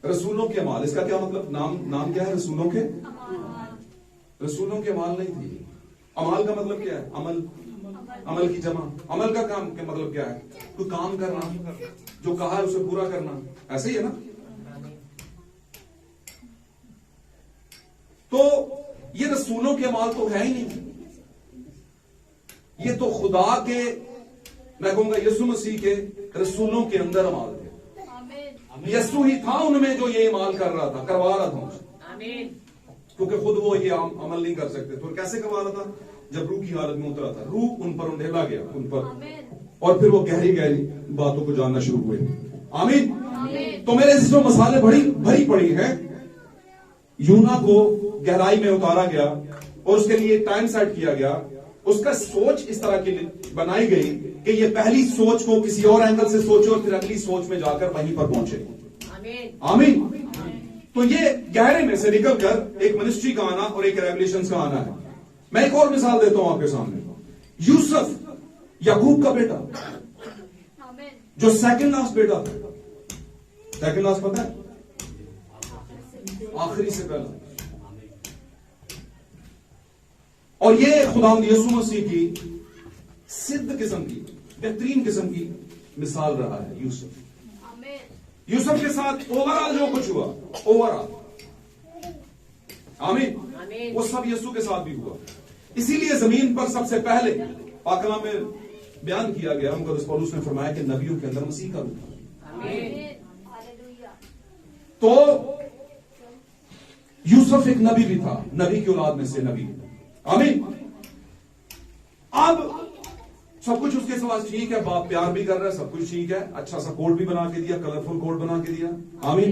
रसूलों के अमाल, इसका क्या मतलब? नाम क्या है रसूलों के? रसूलों के अमाल नहीं थी। अमाल का मतलब क्या है? अमल, अमल की जमा। अमल का काम के मतलब क्या है? कोई काम करना, जो कहा है उसे पूरा करना, ऐसे ही है ना। तो ये रसूलों के अमाल तो है ही नहीं, ये तो खुदा के, मैं कहूंगा यीशु मसीह के रसूलों के अंदर अमाल थे। यीशु ही था उनमें जो ये अमाल कर रहा था, करवा रहा था उनसे, क्योंकि खुद वो ये अमल नहीं कर सकते। तो कैसे करवा रहा था? जब रूह की हालत में उतरा था, रूह उन पर उंडेला गया, उन पर, और फिर वो गहरी गहरी बातों को जानना शुरू हुए। आमीन। तो मेरे जो मसाले भरी पड़ी है, यूना को गहराई में उतारा गया और उसके लिए टाइम सेट किया गया। उसका सोच इस तरह की बनाई गई कि ये पहली सोच को किसी और एंगल से सोचे और फिर अगली सोच में जाकर वहीं पर पहुंचे। आमीन। तो ये गहरे में से निकलकर एक मिनिस्ट्री का आना और एक रेवलेशन का आना है। मैं एक और मिसाल देता हूं आपके सामने। यूसुफ, याकूब का बेटा, जो सेकंड लास्ट बेटा था। सेकंड लास्ट पता है? आखिरी से पहला। और ये खुदावंद यीशु मसीह की सिद्ध किस्म की, बेहतरीन किस्म की मिसाल रहा है यूसुफ। यूसुफ के साथ ओवरऑल जो कुछ हुआ, ओवरऑल, आमीन, वो सब यीशु के साथ भी हुआ। इसीलिए जमीन पर सबसे पहले पाक कलाम में बयान किया गया, मुकद्दस पौलुस ने फरमाया कि नबियों के अंदर मसीह का रूप था। तो यूसुफ एक नबी भी था, नबी की औलाद में से नबी। आमीन। अब सब कुछ उसके पास ठीक है, बाप प्यार भी कर रहा है, सब कुछ ठीक है, अच्छा सा कोट भी बना के दिया, कलरफुल कोट बना के दिया। आमीन।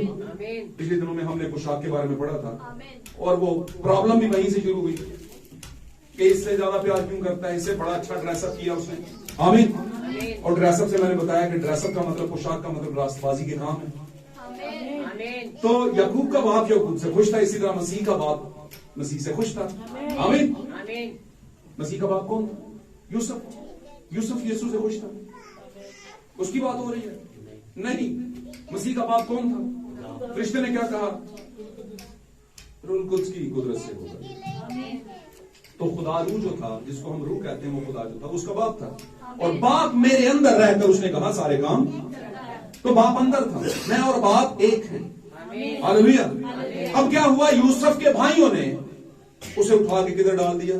पिछले दिनों में हमने पोशाक के बारे में पढ़ा था, और वो प्रॉब्लम भी वहीं से शुरू हुई कि इससे ज्यादा प्यार क्यों करता है, इससे बड़ा अच्छा ड्रेसअप किया उसने। आमीन। और ड्रेसअप से मैंने बताया कि ड्रेसअप का मतलब, पोशाक का मतलब रास्तबाजी के काम है। तो याकूब का बाप याकूब से खुश था, इसी तरह मसीह का बाप मसीह से खुश था। आमीन। मसीह का बाप कौन था? यूसुफ। यूसुफ यीशु से खुश था। उसकी बात हो रही है? नहीं। मसीह का बाप कौन था? फरिश्ते ने क्या कहा? रूह कुद्स की कुदरत से होगा। तो खुदा रूह जो था, जिसको हम रूह कहते हैं, वो खुदा जो था उसका बाप था, और बाप मेरे अंदर रहकर उसने कहा सारे काम। तो बाप अंदर था, मैं और बाप एक हैं। हालेलुया। अब क्या हुआ? यूसुफ के भाइयों ने उसे उठा के किधर डाल दिया?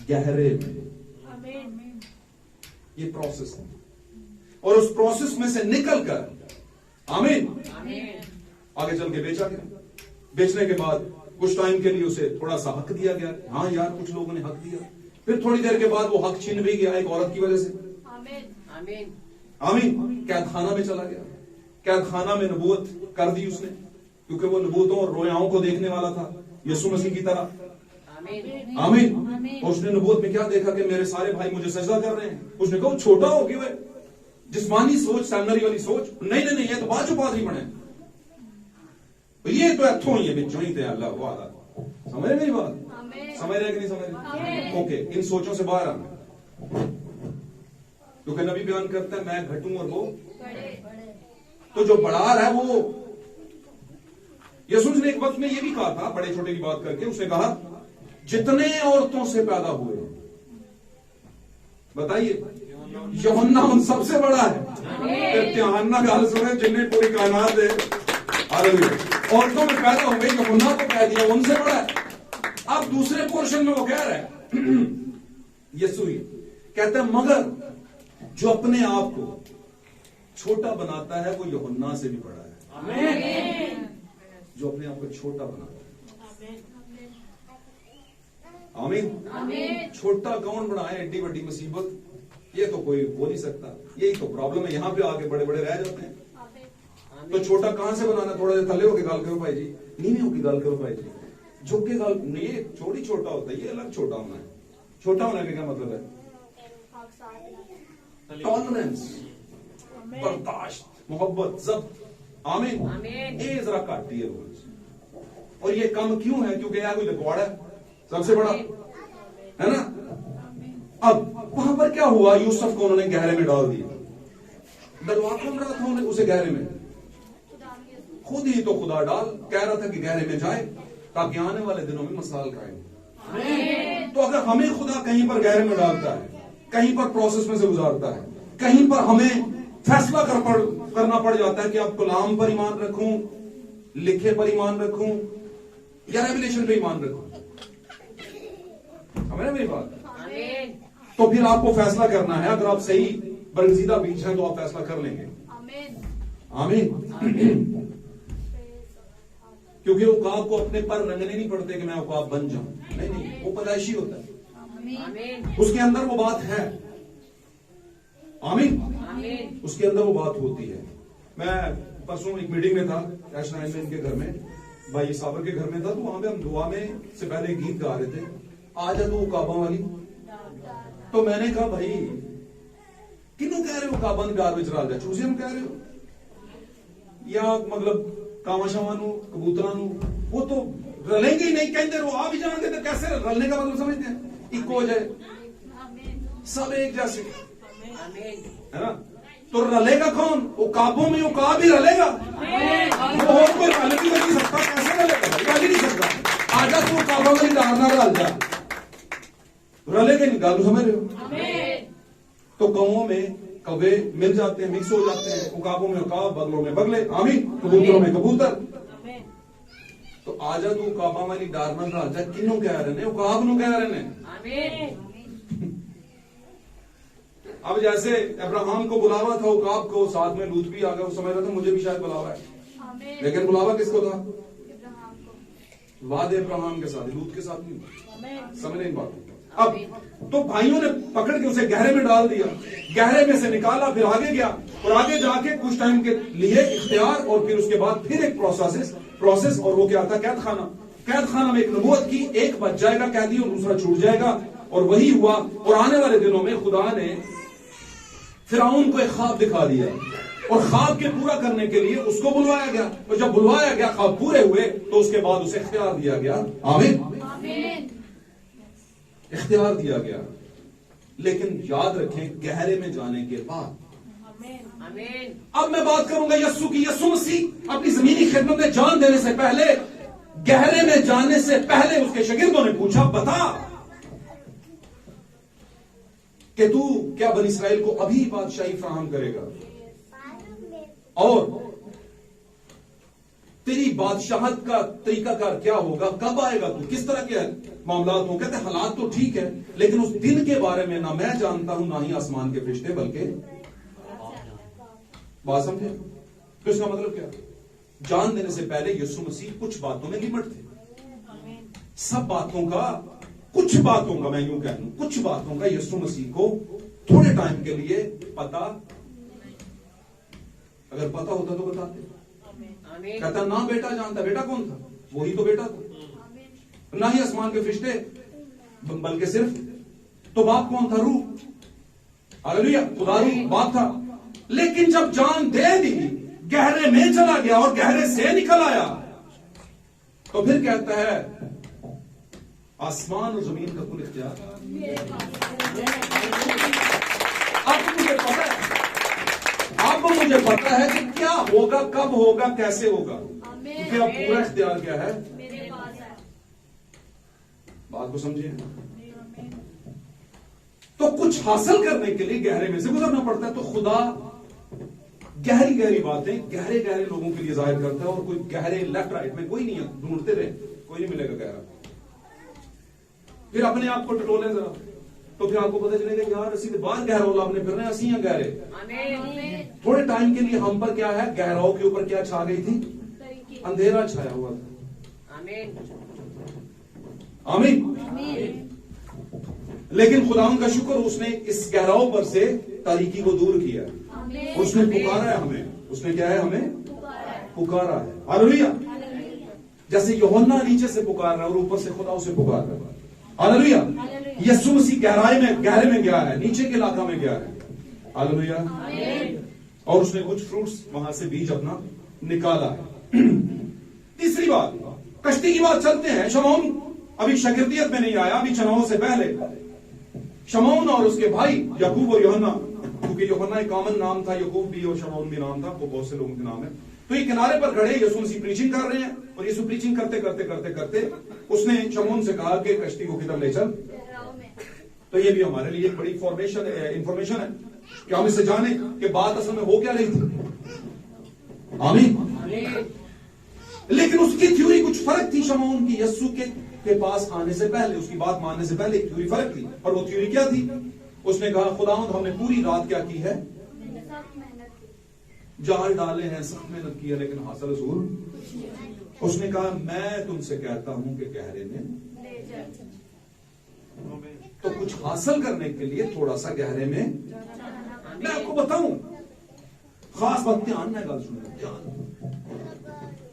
गहरे में। ये प्रोसेस है, और उस प्रोसेस में से निकलकर, आमीन, आगे चल के बेचा गया। बेचने के बाद कुछ टाइम के लिए उसे थोड़ा सा हक दिया गया। हाँ यार, कुछ लोगों ने हक दिया। फिर थोड़ी देर के बाद वो हक छीन भी गया एक औरत की वजह से। आमीन। आमीन। कैदखाना में चला गया। कैदखाना में नबूवत कर दी उसने, क्योंकि वो नबूवतों और रोयाओं को देखने वाला था, यीशु मसीह की तरह। आमीन। और उसने नबूवत में क्या देखा कि मेरे सारे भाई मुझे सजदा कर रहे हैं। उसने कहा छोटा हो गया है, जिस्मानी सोच, सेमिनरी वाली सोच। नहीं नहीं नहीं, ये तो बाद चो पादरी बने, ये तो इथों ही है, बिचों ही थे अल्लाह वाला। समझ रहे मेरी बात? समझ रहे कि नहीं समझ रहे? ओके, इन सोचों से बाहर आना, क्योंकि नबी बयान करता है मैं घटूं और वो। तो जो बड़ा रहा है वो, यीशु ने एक वक्त में ये भी कहा था, बड़े छोटे की बात करके उसने कहा जितने औरतों से पैदा हुए, बताइए, यूहन्ना उन सबसे बड़ा है। यूहन्ना गाल सुने, जिन्हें पूरी कायनात है, औरतों में पैदा हुए, यूहन्ना को कह दिया उनसे बड़ा है। अब दूसरे पोर्शन में वो कह रहा है, यीशु ही कहते हैं मगर जो अपने आप को छोटा बनाता है वो यूहन्ना से भी बड़ा है। आमीन। जो अपने आप को छोटा बनाता है। आमीन। छोटा कौन बनाए? एड्डी बड़ी मुसीबत, ये तो कोई हो नहीं सकता। यही तो प्रॉब्लम है, यहां पे आके बड़े बड़े रह जाते हैं। तो छोटा कहां से बनाना? थोड़ा देर थले होके गाल करो भाई जी, नीचे होके गाल करो भाई जी, झुक के गाल। ये छोटी छोटा होता है, ये अलग छोटा होना है। छोटा होने का क्या मतलब है? टॉलरेंस, बर्दाश्त, मोहब्बत, जब्त। आमीन। ये जरा काटती है रोज। और ये कम क्यों है? क्योंकि यह कोई लिखवाड़ है सबसे बड़ा, है ना। अब वहां पर क्या हुआ? यूसुफ को उन्होंने गहरे में डाल दिया। डलवा कौन रहा था उन्हें उसे गहरे में? खुद ही तो खुदा डाल कह रहा था कि गहरे में जाए, ताकि आने वाले दिनों में मसाल कायम। तो अगर हमें खुदा कहीं पर गहरे में डालता है, कहीं पर प्रोसेस में से गुजारता है, कहीं पर हमें फैसला करना पड़ जाता है कि अब कलाम पर ईमान रखूं, लिखे पर ईमान रखूं या रेवलेशन पे ईमान रखूं, समझ रहे मेरी बात? तो फिर आपको फैसला करना है। अगर आप सही बरगजीदा बीज हैं तो आप फैसला कर लेंगे। आमीन। क्योंकि उकाब को अपने पर रंगने नहीं पड़ते कि मैं उकाब बन जाऊं, नहीं, वो पैदाइशी होता है, उसके अंदर वो बात है। आमीन। उसके अंदर वो बात होती है। मैं परसों एक मीटिंग में था, कैश नाइन में, इनके घर में, भाई साबर के घर में था, तो वहां पे हम दुआ में से पहले गीत गा रहे थे, आजा तू काबा वाली। तो मैंने कहा भाई किन्नू कह रहे हो काबा गार विच रल जा, चूसे हम कह रहे हो या मतलब कावा शावा कबूतरा, वो तो रलेंगे ही नहीं, कहते रहो आ भी जाएंगे तो कैसे रलने का मतलब समझते हैं? इको हो जाए, सब एक जैसे, है ना? तो रलेगा कौन? वो काबों में वो काब ही रलेगा, वो और कोई रल भी नहीं सकता। कैसे रलेगा? रल ही नहीं सकता। आजा तू काबा वाली डालना रल जा, रलेगा नहीं, गालू समझ रहे हो? तो कौओं में कौवे मिल जाते हैं, मिक्स हो जाते हैं, उकाबों में उकाब, बगलों में बगले, आमीन, कबूतरों में कबूतर। तो आजा तू काबा वाली डारना राजा किन्नू कह रहे ने? उकाब नू कह रहे ने। अब जैसे अब्राहम को बुलावा था उकाब को, साथ में लूत भी आ गया, वो समझ रहा था मुझे भी शायद बुलावा है, लेकिन बुलावा किसको था? वादे अब्राहम के साथ, लूत के साथ नहीं। समझ नहीं बात। अब तो भाइयों ने पकड़ के उसे गहरे में डाल दिया, गहरे में से निकाला, फिर आगे गया और आगे जाके कुछ टाइम के लिए इख्तियार, और फिर उसके बाद फिर एक प्रोसेस, और वो क्या था? कैद खाना में एक नबूवत की, एक बच जाएगा कैदी और दूसरा छूट जाएगा, और वही हुआ। और आने वाले दिनों में खुदा ने फिरौन को एक ख्वाब दिखा दिया, और ख्वाब के पूरा करने के लिए उसको बुलवाया गया, और जब बुलवाया गया, ख्वाब पूरे हुए, तो उसके बाद उसे इख्तियार दिया गया। आमीन। इख्तियार दिया गया, लेकिन याद रखें गहरे में जाने के बाद। अब मैं बात करूंगा यस्सु की। यस्सु मसीह अपनी जमीनी खिदमत में जान देने से पहले, गहरे में जाने से पहले उसके शागिर्दों ने पूछा, बता कि तू क्या बनी इस्राएल को अभी बादशाही फराहम करेगा, और तेरी बादशाहत का तरीकाकार क्या होगा, कब आएगा तू, किस तरह के मामलात हो? कहते हालात तो ठीक है, लेकिन उस दिन के बारे में ना मैं जानता हूं, ना ही आसमान के फरिश्ते, बल्कि बात समझे? तो इसका मतलब क्या? जान देने से पहले यीशु मसीह कुछ बातों में लिमिट थे, सब बातों का, कुछ बातों का, मैं यूं कह लूं, कुछ बातों का यीशु मसीह को थोड़े टाइम के लिए पता, अगर पता होता तो बताते। कहता ना बेटा जानता, बेटा कौन था? वही तो बेटा था। ना ही आसमान के फरिश्ते, बल्कि सिर्फ तो बाप कौन था? रूह। हालेलुया, खुदा रूह, बाप था। लेकिन जब जान दे दी, गहरे में चला गया और गहरे से निकल आया, तो फिर कहता है आसमान और जमीन का कुल इख्तियार। अब मुझे पता है कि क्या होगा, कब होगा, कैसे होगा, क्योंकि अब पूरा इख्तियार क्या है? बात को समझिए। तो कुछ हासिल करने के लिए गहरे में से गुजरना पड़ता है। तो खुदा गहरी गहरी बातें गहरे गहरे लोगों के लिए जाहिर करता है, और कोई गहरे लेफ्ट राइट में कोई नहीं है, ढूंढते रहे, कोई नहीं मिलेगा गहरा। फिर अपने आप को टटोले जरा, तो फिर आपको पता चलेगा यार असी बाहर गहरा होला अपने फिरने, असी हैं गहरे। थोड़े टाइम के लिए हम पर क्या है? गहराओं के ऊपर क्या छा गई थी? अंधेरा छाया हुआ था। आमीन। लेकिन खुदावन का शुक्र, उसने इस गहराओं पर से तारीकी को दूर किया, उसने पुकारा है हमें। उसने क्या है? हमें पुकारा है। हालेलुया। जैसे यूहन्ना नीचे से पुकार रहा है और ऊपर से खुदा उसे पुकार रहा है। हालेलुया। यीशु मसीह गहरे में गया है, नीचे के इलाका में गया है। हालेलुया। और उसने कुछ फ्रूट्स वहां से बीज अपना निकाला है। तीसरी बात, कश्ती की बात चलते हैं। शमौन अभी शागिर्दियत में नहीं आया, अभी चुनाव से पहले शमौन और उसके भाई याकूब और यूहन्ना, क्योंकि यूहन्ना एक कॉमन नाम था, याकूब भी और शमौन भी नाम था, वो बहुत से लोगों के नाम है। तो ये किनारे पर खड़े यीशु मसीह प्रीचिंग कर रहे हैं, और यीशु प्रीचिंग करते करते करते करते उसने शमून से कहा कि कश्ती को किधर ले चल। तो ये भी हमारे लिए एक बड़ी इंफॉर्मेशन है कि हम इससे जाने कि बात असल में हो क्या रही थी। आमीन। लेकिन उसकी थ्योरी कुछ फर्क थी शमून की, यस्सु के पास आने से पहले, उसकी बात मानने से पहले एक थ्योरी फर्क थी। और वो थ्योरी क्या थी? उसने कहा खुदावंद हमने पूरी रात क्या की है? जाल डाले हैं, सख्त मेहनत की है, लेकिन हासिल हुसूल। उसने कहा मैं तुमसे कहता हूं कि गहरे में तो कुछ हासिल करने के लिए थोड़ा सा गहरे में। मैं आपको बताऊं खास बात, ध्यान में गल सुनो, ध्यान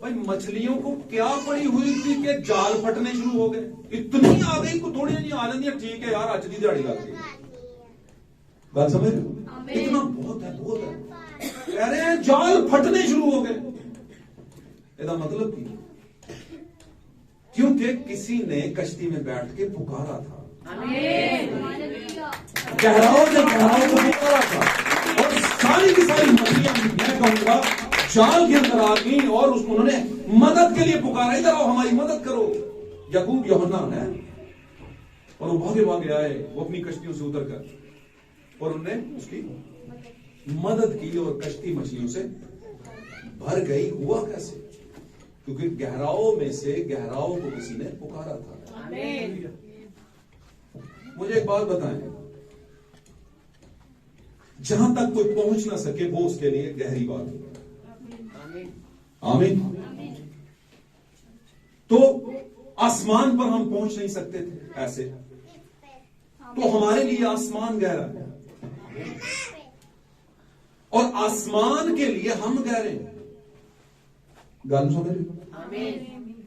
भाई। मछलियों को क्या पड़ी हुई थी कि जाल फटने शुरू हो गए? इतनी आ गई को थोड़ी नहीं आ जाती, ठीक है यार अच दी दिहाड़ी लग गई। बात समझ रहे हो? इतना बहुत है, बहुत है। कह रहे हैं जाल फटने शुरू हो गए। इसका मतलब की क्योंकि किसी ने कश्ती में बैठ के पुकारा था। गहराओं ने गहराओं को पुकारा था और सारी की सारी मछलियां मैं कहूंगा जाल के अंदर आ गई और उन्होंने मदद के लिए पुकारा, इधर आओ हमारी मदद करो। याकूब यूहन्ना है और वो भागे भागे आए, वो अपनी कश्तियों से उतर कर और उन्होंने उसकी मदद की और कश्ती मछलियों से भर गई। हुआ कैसे? क्योंकि गहराओं में से गहराओं को किसी ने पुकारा था। मुझे एक बात बताएं, जहां तक कोई पहुंच ना सके वो उसके लिए गहरी बात है। आमीन। तो आसमान पर हम पहुंच नहीं सकते थे ऐसे, तो हमारे लिए आसमान गहरा है और आसमान के लिए हम गहरे हैं। गाल समझ रहे?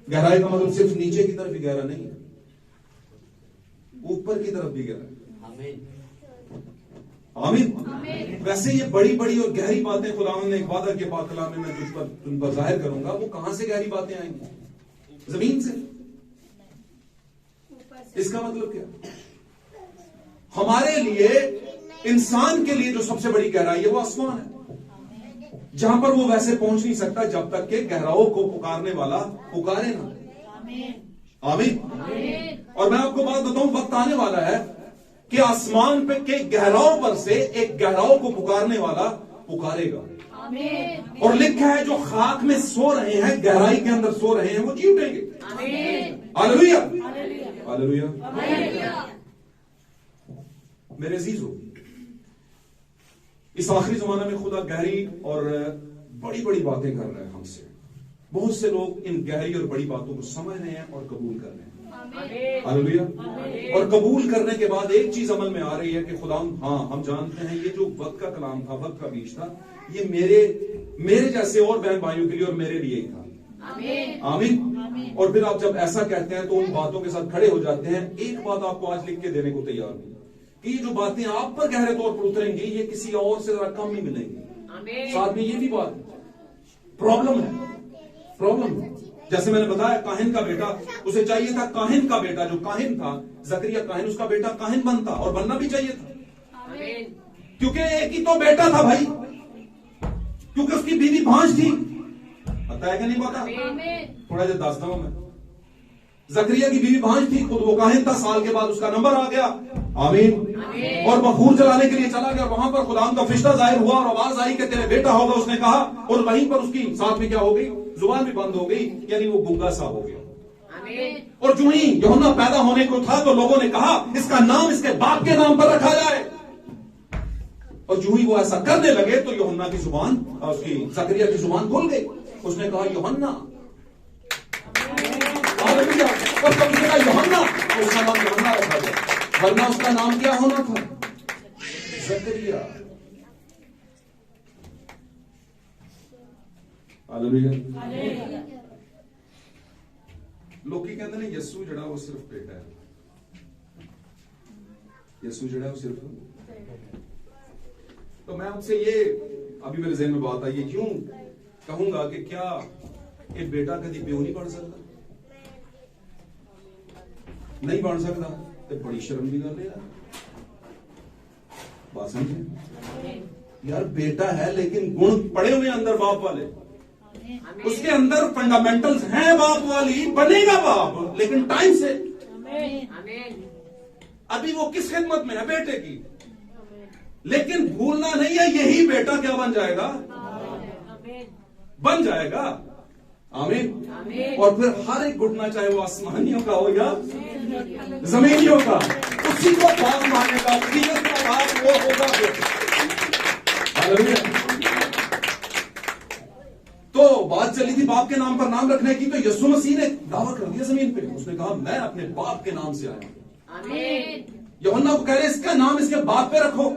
गहराई का मतलब सिर्फ नीचे की तरफ ही गहरा नहीं है, ऊपर की तरफ भी गहरा है। आमीन। वैसे ये बड़ी बड़ी और गहरी बातें खुदावंद ने एक वादा के पाक कलाम में मैं तुम पर जाहिर करूंगा। वो कहां से गहरी बातें आएंगी? जमीन से। इसका मतलब क्या? हमारे लिए, इंसान के लिए जो सबसे बड़ी गहराई है वो आसमान है, जहां पर वो वैसे पहुंच नहीं सकता जब तक के गहराओं को पुकारने वाला पुकारे ना। आमीन। और मैं आपको बात बताऊं, वक्त आने वाला है कि आसमान पे के गहराओं पर से एक गहराओं को पुकारने वाला पुकारेगा। और लिखा है जो खाक में सो रहे हैं, गहराई के अंदर सो रहे हैं, वो जी उठेंगे। Hallelujah, hallelujah. मेरे अजीजों, इस आखिरी जमाने में खुदा गहरी और बड़ी बड़ी बातें कर रहे हैं हमसे। बहुत से लोग इन गहरी और बड़ी बातों को समझ रहे हैं और कबूल कर रहे हैं। हालेलुया। और कबूल करने के बाद एक चीज अमल में आ रही है कि खुदा, हाँ हम जानते हैं ये जो वक्त का कलाम था, वक्त का बीच था, ये मेरे जैसे और बहन भाइयों के लिए और मेरे लिए ही था। आमीन। और फिर आप जब ऐसा कहते हैं तो उन बातों के साथ खड़े हो जाते हैं। एक बात आपको आज लिख के देने को तैयार हूं कि ये जो बातें आप पर गहरे तौर पर उतरेंगी, ये किसी और से जरा कम ही मिलेंगी। साथ में ये भी बात प्रॉब्लम है। जैसे मैंने बताया, काहिन का बेटा, उसे चाहिए था काहिन का बेटा, जो काहिन था जकरिया काहिन, उसका बेटा काहिन बनता और बनना भी चाहिए था, क्योंकि एक ही तो बेटा था भाई, क्योंकि उसकी बीवी भांज थी। पता है कि नहीं पता? थोड़ा सा दास्ता हूं मैं। जकरिया की बीवी भांज थी, खुद वो काहिन था। साल के बाद उसका नंबर आ गया। आमीन। और बखूर जलाने के लिए चला गया। वहां पर खुदा का फरिश्ता जाहिर हुआ और आवाज आई कि तेरे बेटा होगा। उसने कहा और वहीं पर उसकी साथ में क्या हो गई? जुबान भी बंद हो गई, यानी वो गूंगा सा हो गया। और जो ही यूहन्ना पैदा होने को था तो लोगों ने कहा इसका नाम इसके बाप के नाम पर रखा जाए। और जो ही वो ऐसा करने लगे तो यूहन्ना की जुबान, उसकी जकरिया की जुबान खुल गई। उसने कहा यूहन्ना, और कब उसने कहा यूहन्ना, उसका नाम यूहन्ना रखा गया, वरना उसका नाम क्या होना था? जकरिया। हालेलुया। लोकी कहते हैं यस्सु जड़ा वो सिर्फ बेटा है, यस्सु जड़ा वो सिर्फ। तो मैं आपसे ये अभी मेरे ज़हन में बात आई, क्यों कहूंगा कि क्या एक बेटा कभी प्यो नहीं बन सकता? नहीं बन सकता तो बड़ी शर्म की गल है। बात समझे यार? बेटा है लेकिन गुण पड़े हुए अंदर बाप वाले। उसके अंदर फंडामेंटल्स हैं बाप वाली, बनेगा बाप, लेकिन टाइम से। अभी वो किस खिदमत में है? बेटे की। लेकिन भूलना नहीं है, यही बेटा क्या बन जाएगा? बन जाएगा। आमीन। और फिर हर एक घुटना, चाहे वो आसमानियों का हो या जमीनियों का, उसी को बाप मानेगा, हकीकत का बाप वो होगा। हालेलुया। तो बात चली थी बाप के नाम पर नाम रखने की, तो यीशु मसीह ने दावा कर दिया जमीन पे। उसने कहा मैं अपने बाप के नाम से आया। यूहन्ना को कह रहे इसका नाम इसके बाप पे रखो,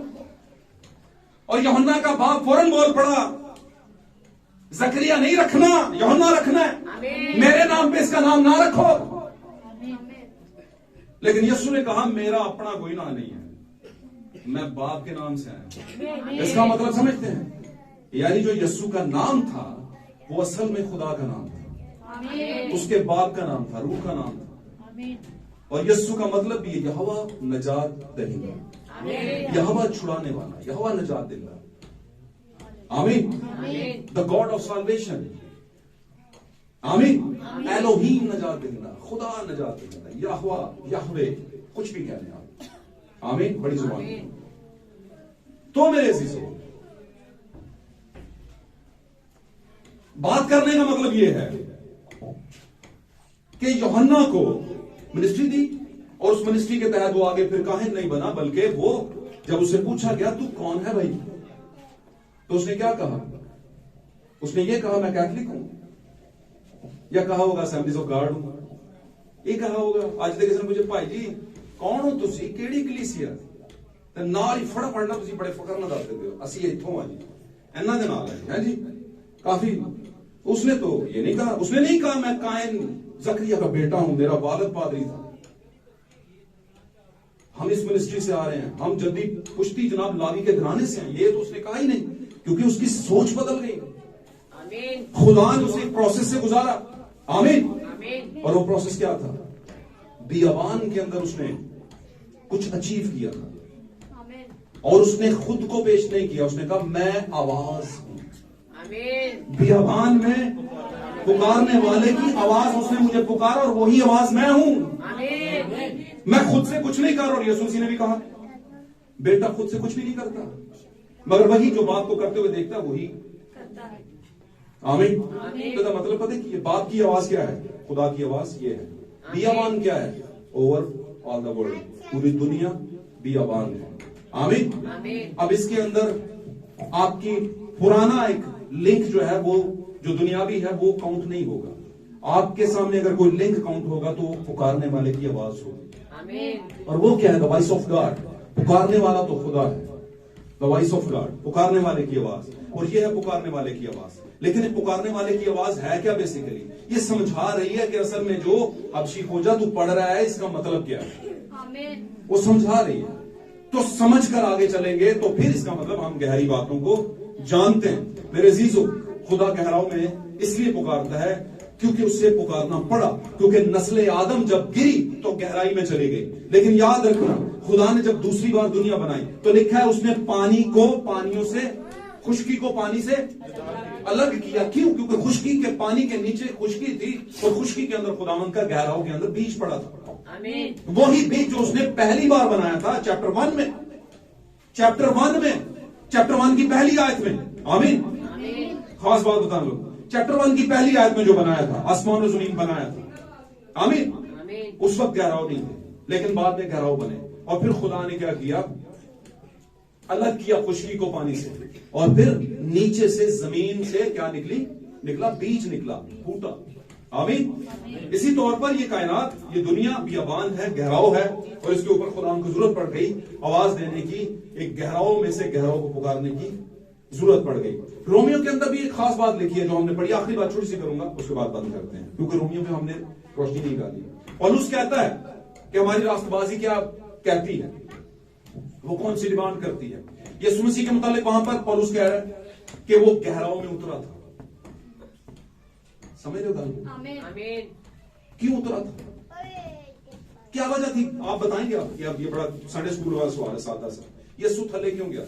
और यूहन्ना का बाप फौरन बोल पड़ा जकरिया नहीं रखना, यूहन्ना रखना है, मेरे नाम पे इसका नाम ना रखो। लेकिन यीशु ने कहा मेरा अपना कोई नाम नहीं है, मैं बाप के नाम से आया। इसका मतलब समझते हैं? यानी जो यीशु का नाम था वो असल में खुदा का नाम था, उसके बाप का नाम था, रूह का नाम था। और यीशु का मतलब भी यहोवा नजात दहिंदा, यहोवा छुड़ाने वाला, यहोवा नजात देगा। आमीन। The God of solvation. आमीन। एलोहीम नजात देगा, खुदा नजात देगा, यहोवा, यहवे, कुछ भी कहने आप। आमीन। बड़ी जुबान। तो मेरे अजीजों, बात करने का मतलब यह है कि यूहन्ना को मिनिस्ट्री दी, और उस मिनिस्ट्री के तहत वो आगे फिर काहिन नहीं बना, बल्कि वो जब उससे पूछा गया तू कौन है भाई, तो उसने क्या कहा? उसने ये कहा मैं कैथलिक हूं, या कहा होगा असेंबलीज ऑफ गॉड हूं, ये कहा होगा। आज तक किसी ने मुझे भाई जी कौन हो तुसी, केड़ी कलीसिया, ते नाल ही फड़ा पड़ना तुसी बड़े फकर ना दस देते हो असी इथों आ जी, इन्हां दे नाल है जी काफी। उसने तो ये नहीं कहा, उसने नहीं कहा मैं कायन जकरिया का बेटा हूं, मेरा वालिद पादरी था, हम इस मिनिस्ट्री से आ रहे हैं, हम जल्दी पुश्ती जनाब लावी के घराने से हैं, ये तो उसने कहा ही नहीं, क्योंकि उसकी सोच बदल गई। खुदा ने उसे प्रोसेस से गुजारा। आमीन। और वो प्रोसेस क्या था? बियाबान के अंदर उसने कुछ अचीव किया था, और उसने खुद को पेश नहीं किया। उसने कहा मैं आवाज हूं। बियाबान में पुकारने वाले की आवाज उसने मुझे पुकारा, और वही आवाज मैं हूं। मैं खुद से कुछ नहीं कर रहा। और यीशु मसीह ने भी कहा बेटा खुद से कुछ भी नहीं करता, मगर वही जो बाप को करते हुए देखता वही करता है। आमीन। तो मतलब पता है कि ये बाप की आवाज क्या है? खुदा की आवाज ये है। बियाबान क्या है? ओवर ऑल द वर्ल्ड, पूरी दुनिया बियाबान है। आमीन। अब इसके अंदर आपकी पुराना एक लिंक जो है, वो जो दुनियावी है वो काउंट नहीं होगा। आपके सामने अगर कोई लिंक काउंट होगा तो पुकारने वाले की आवाज होगी। और वो क्या है? The voice of God. पुकारने वाला तो खुदा है, द वॉइस ऑफ गॉड, पुकारने वाले की आवाज। और ये है पुकारने वाले की आवाज। लेकिन ये पुकारने वाले की आवाज है क्या? बेसिकली ये समझा रही है कि असल में जो अबशी खोजा तू पढ़ रहा है इसका मतलब क्या है, वो समझा रही है। तो समझ कर आगे चलेंगे तो फिर इसका मतलब हम गहरी बातों को जानते हैं। मेरे अजीजों, खुदा गहराओं में इसलिए पुकारता है क्योंकि उससे पुकारना पड़ा, क्योंकि नस्ले आदम जब गिरी तो गहराई में चली गई। लेकिन याद रखना, खुदा ने जब दूसरी बार दुनिया बनाई तो लिखा है उसने पानी को पानियों से, खुशकी को पानी से अलग किया। क्यों? क्योंकि खुशकी के पानी के नीचे खुशकी थी, और खुशकी के अंदर खुदावंद का गहराओं के अंदर बीज पड़ा था। वही बीज जो उसने पहली बार बनाया था चैप्टर 1 में, चैप्टर 1 की पहली आयत में। आमीन। खास बात बता लो, चैप्टर 1 की पहली आयत में जो बनाया था, आसमान और जमीन बनाया था। आमीन। उस वक्त गहराव नहीं थे, लेकिन बाद में गहराव बने। और फिर खुदा ने क्या किया? अलग किया खुशकी को पानी से, और फिर नीचे से जमीन से क्या निकला? बीज निकला, फूटा। आमीन। इसी तौर पर ये कायनात, ये दुनिया बियाबान है, गहराव है, और इसके ऊपर खुदा को जरूरत पड़ गई आवाज देने की, एक गहराव में से गहराव को पुकारने की जरूरत पड़ गई। रोमियो के अंदर भी एक खास बात लिखी है जो हमने पढ़ी। आखिरी बात छोटी सी करूंगा, उसके बाद बंद करते हैं, क्योंकि रोमियो में हमने रोशनी नहीं डाली। पौलुस कहता है कि हमारी रास्तबाजी क्या कहती है, वो कौन सी डिमांड करती है। यीशु मसीह के मुतालिक वहां पर पौलुस कह रहा है कि वो गहराव में उतरा था। समझ रहे हो गल? क्यों उतरा था? क्या वजह थी? आप बताएंगे? आप ये बड़ा संडे स्कूल वाला सवाल है, सादा सा। यीशु थले क्यों गया?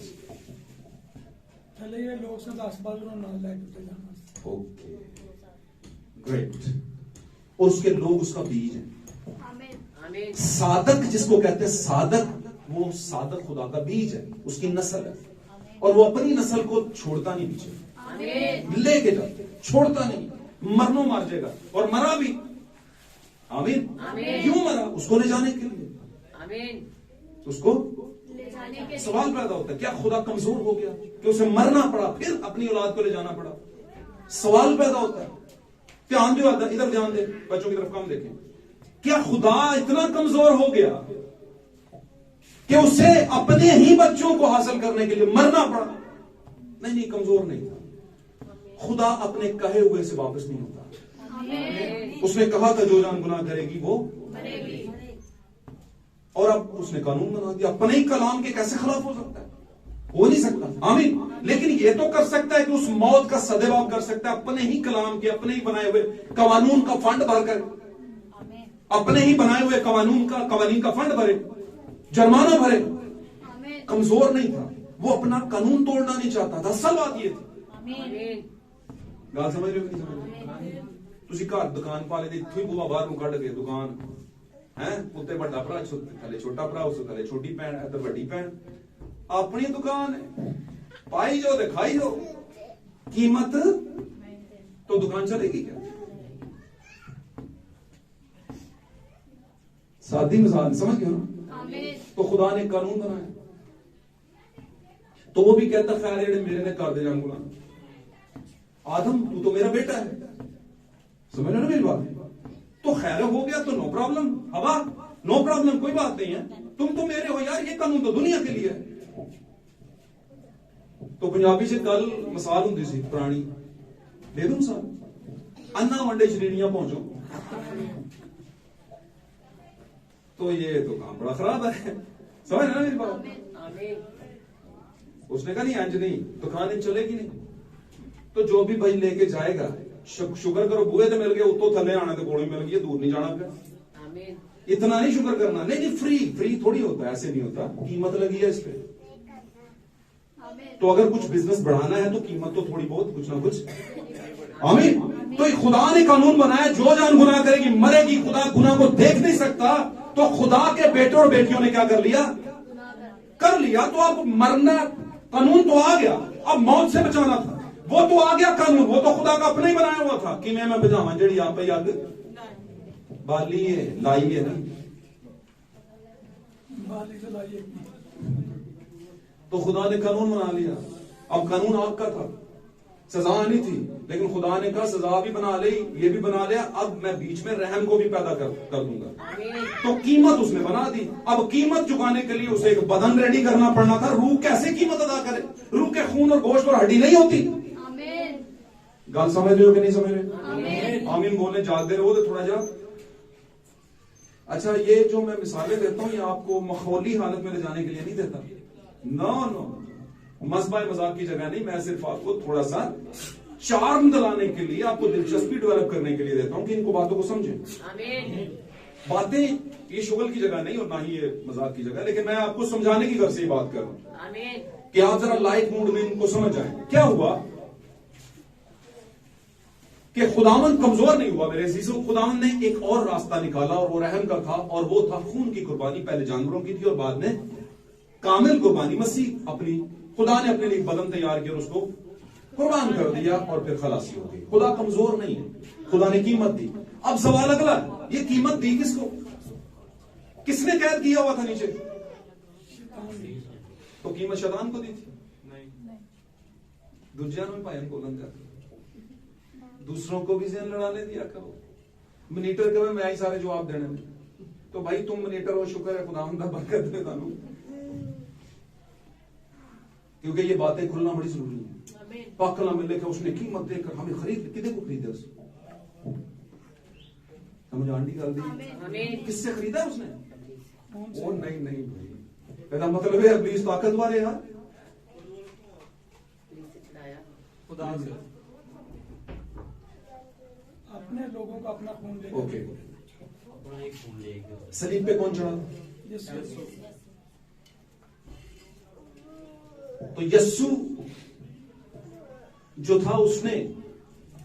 थले ये लोग से 10 बार नाल लेके जाना। Okay, great. और उसके लोग उसका बीज है। साधक जिसको कहते हैं साधक, वो साधक खुदा का बीज है, उसकी नस्ल है, और वो अपनी नस्ल को छोड़ता नहीं पीछे, लेके जाते, छोड़ता नहीं, मरनो मार जाएगा, और मरा भी। आमीन। क्यों मरा? उसको ले जाने के लिए। आमीन। उसको सवाल पैदा होता है, क्या खुदा कमजोर हो गया कि उसे मरना पड़ा, फिर अपनी औलाद को ले जाना पड़ा? सवाल पैदा होता है। ध्यान दो, इधर ध्यान दे, बच्चों की तरफ कम देखें। क्या खुदा इतना कमजोर हो गया कि उसे अपने ही बच्चों को हासिल करने के लिए मरना पड़ा? नहीं, कमजोर नहीं था। खुदा अपने कहे हुए से वापस नहीं होता। उसने कहा था जो जान गुनाह करेगी वो मरेगी, और अब उसने कानून बना दिया। अपने ही कलाम के कैसे खिलाफ हो सकता है? हो नहीं सकता। आमीन। लेकिन ये तो कर सकता है कि उस मौत का सदेवा कर सकता है, अपने ही कलाम के, अपने ही बनाए हुए कानून का फंड भरकर, अपने ही बनाए हुए कवानीन का फंड भरे, जुर्माना भरे। कमजोर नहीं था, वो अपना कानून तोड़ना नहीं चाहता था। असल बात ये थी। गाल समझ रहे हो कि नहीं समझ रहे? तुसी घर दुकान पा ले, इत्थों ही बुआ बाहर कढ़ के दुकान है, उत्ते बड़ा भरा, थले छोटा भरा, उस थले छोटी भैन, इधर बड़ी भैन, अपनी दुकान है, पाई जो दिखाई दो, कीमत तो दुकान चलेगी क्या? सादी मिसाल, समझ गए ना? तो खुदा ने कानून बनाया, तो वो भी कहता खैर जेड़े मेरे ने कर दे जान गुलाम, आदम तू तो मेरा बेटा है, समझ रहे ना मेरी बात? तो खैर हो गया तो नो प्रॉब्लम, हवा नो प्रॉब्लम, कोई बात नहीं है, तुम तो मेरे हो यार, ये कानून तो दुनिया के लिए है। तो पंजाबी से कल मिसाल होंगी सी पुरानी, दे दूं मिसाल, अन्ना वंडे शरीरियां पहुंचो, तो ये तो काम बड़ा खराब है, समझ ना मेरी बात? उसने कहा नहीं आज नहीं, दुकान तो चलेगी नहीं, तो जो भी भाई लेके जाएगा, शुक्र करो बुए तो मिल गए, उतो थले आने तो गोली मिल गई, दूर नहीं जाना फिर। इतना नहीं शुक्र करना, नहीं फ्री थोड़ी होता है, ऐसे नहीं होता, कीमत लगी है इस पे। तो अगर कुछ बिजनेस बढ़ाना है तो कीमत तो थोड़ी बहुत कुछ ना कुछ। आमीन। तो खुदा ने कानून बनाया, जो जान गुनाह करेगी मरेगी। खुदा गुनाह को देख नहीं सकता, तो खुदा के बेटे और बेटियों ने क्या कर लिया? तो अब मरना कानून तो आ गया, अब मौत से बचाना था, वो तो आ गया कानून, वो तो खुदा का अपना ही बनाया हुआ था कि मैं बजावा जड़ी आप ही अग बाली है, लाई है ना, तो खुदा ने कानून बना लिया। अब कानून आपका था, सजा नहीं थी, लेकिन खुदा ने कहा सजा भी बना ली, ये भी बना लिया, अब मैं बीच में रहम को भी पैदा कर दूंगा। तो कीमत उसने बना दी। अब कीमत चुकाने के लिए उसे एक बदन रेडी करना पड़ना था। रूह कैसे कीमत अदा करे? रूह के खून और गोश्त और हड्डी नहीं होती। गाल समझ रहे हो कि नहीं समझ रहे? आमीन बोलने जागते रहो तो थोड़ा जा। अच्छा, ये जो मैं मिसालें देता हूँ, ये आपको मखौली हालत में ले जाने के लिए नहीं देता। नो, मज़बा मजाक की जगह नहीं, मैं सिर्फ आपको थोड़ा सा चार्म दिलाने के लिए, आपको दिलचस्पी डेवलप करने के लिए देता हूं कि इनको बातों को समझें। बातें ये शुगल की जगह नहीं और ना ही ये मजाक की जगह, लेकिन मैं आपको समझाने की घर से ही बात कर रहा हूं कि आप जरा लाइट मूड में इनको समझ जाएं। क्या हुआ कि खुदावंद कमजोर नहीं हुआ मेरे अजीजों, खुदावंद ने एक और रास्ता निकाला, और वो रहम का था, और वो था खून की कुर्बानी। पहले जानवरों की थी और बाद में कामिल कुर्बानी, मसीह अपनी, खुदा ने अपने लिए बदन तैयार किया और उसको कुर्बान कर दिया, और फिर खलासी हो गई। खुदा कमजोर नहीं है, खुदा ने कीमत दी। अब सवाल अगला, ये कीमत दी किसको? किसने कैद किया हुआ था नीचे? तो कीमत शैतान को दी थी? नहीं। दूसरे में पायन को लंगा, दूसरों को भी जेन लड़ाने दिया करो। मनीटर कहे मैं ही सारे जवाब देने में, तो भाई तुम मनीटर हो, शुक्र है खुदावंद दा बरकत दे तानू, क्योंकि ये बातें खुलना बड़ी जरूरी है। पाकला में लिखा उसने कीमत देकर हमें खरीद, किदे को खरीदा? समझ आंटी गल दी, किससे खरीदा उसने? वो नहीं भाई, कहता मतलब है इब्लीस ताकतवर है यार, खुदा से अपने लोगों का अपना खून लेकर। ओके, सलीब पे कौन चढ़ा? तो यस्सु जो था उसने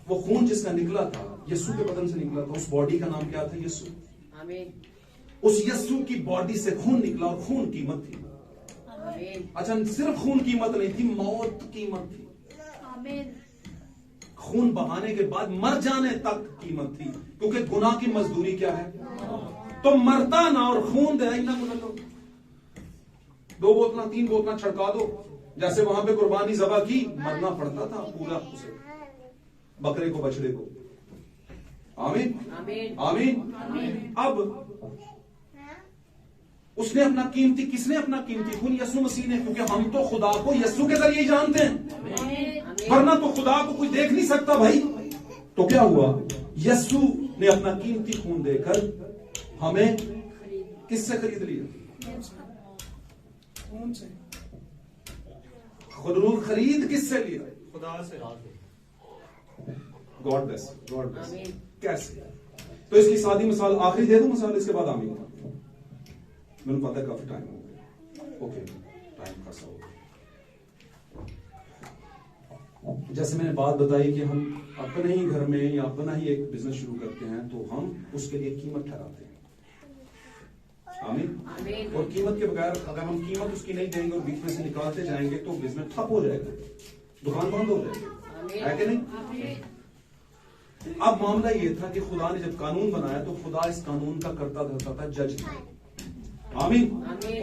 वो खून जिसका निकला था यीशु के बदन से निकला था, उस बॉडी का नाम क्या था? यीशु। आमीन। उस यीशु की बॉडी से खून निकला और खून कीमत थी। आमीन। अच्छा, सिर्फ खून कीमत नहीं थी, मौत कीमत थी। आमीन। खून बहाने के बाद मर जाने तक कीमत थी, क्योंकि गुनाह की मजदूरी क्या है? तो मरता ना और खून दे ना बोला लो। 2 बोतल 3 बोतल छड़का दो, जैसे वहां पे कुर्बानी ज़बह की, मरना पड़ता था पूरा उसे, बकरे को बछड़े को। आमीन आमीन। आमीन। अब उसने अपना कीमती, किसने अपना कीमती खून? यीशु मसीह ने, क्योंकि हम तो खुदा को यीशु के जरिए ही जानते हैं, वरना तो खुदा को कोई देख नहीं सकता भाई। तो क्या हुआ? यीशु ने अपना कीमती खून देकर हमें किससे खरीद लिया? खून से। खरीद किससे लिया? खुदा से। God bless, God bless. आमीन। कैसे? तो इसकी सादी मिसाल आखिरी दे दूं मिसाल, इसके बाद आमीन। मैंने पता है काफी टाइम हो गया। ओके, टाइम खासा हो गया। जैसे मैंने बात बताई कि हम अपने ही घर में या अपना ही एक बिजनेस शुरू करते हैं, तो हम उसके लिए कीमत ठहराते हैं। आमीन। आमीन। और कीमत के बगैर अगर हम कीमत उसकी नहीं देंगे और बीच में से निकालते जाएंगे तो बिजनेस ठप हो जाएगा, दुकान बंद हो जाएगी, है कि नहीं? अब मामला ये था कि खुदा ने जब कानून बनाया तो खुदा इस कानून का करता धरता था, जज था। आमीन।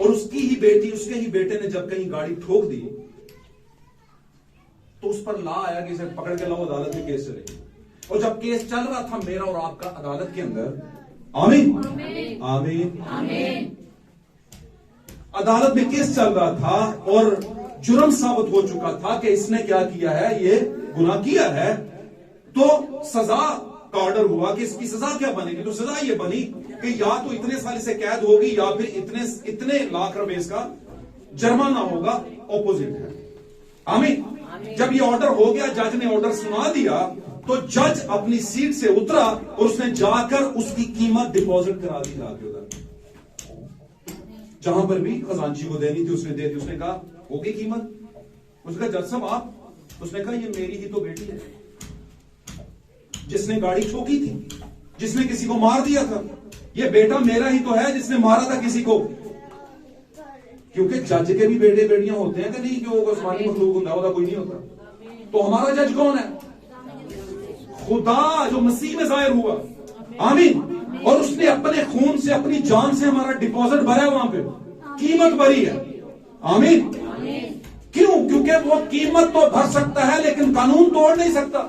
और उसकी ही बेटी, उसके ही बेटे ने जब कहीं गाड़ी ठोक दी तो उस पर ला आया कि इसे पकड़ के लाओ, अदालत में केस चले। और जब केस चल रहा था मेरा और आपका अदालत के अंदर, आमीन आमीन आमीन, अदालत में केस चल रहा था और जुर्म साबित हो चुका था कि इसने क्या किया है, ये गुनाह किया है, तो सजा का ऑर्डर हुआ कि इसकी सजा क्या बनेगी? तो सजा ये बनी कि या तो इतने साल से कैद होगी या फिर इतने लाख रुपए इसका जुर्माना होगा। ऑपोजिट है। आमीन। जब ये ऑर्डर हो गया, जज ने ऑर्डर सुना दिया, तो जज अपनी सीट से उतरा और उसने जाकर उसकी कीमत डिपॉजिट करा दी जाके उधर, जहां पर भी खजांची को देनी थी उसने दे दी। उसने कहा होगी कीमत? उसने कहा जज साहब आप? उसने कहा ये मेरी ही तो बेटी है, जिसने गाड़ी ठोकी थी, जिसने किसी को मार दिया था, ये बेटा मेरा ही तो है जिसने मारा था किसी को। क्योंकि जज के भी बेटे बेटियां होते हैं कि नहीं? कि वो आसमानी मखलूक होता कोई नहीं होता। तो हमारा जज कौन है? खुदा, जो मसीह में जाहिर हुआ। आमीन। और उसने अपने खून से, अपनी जान से हमारा डिपॉजिट भरा है, वहां पे कीमत भरी है। आमीन। क्यों? क्योंकि वो कीमत तो भर सकता है लेकिन कानून तोड़ नहीं सकता।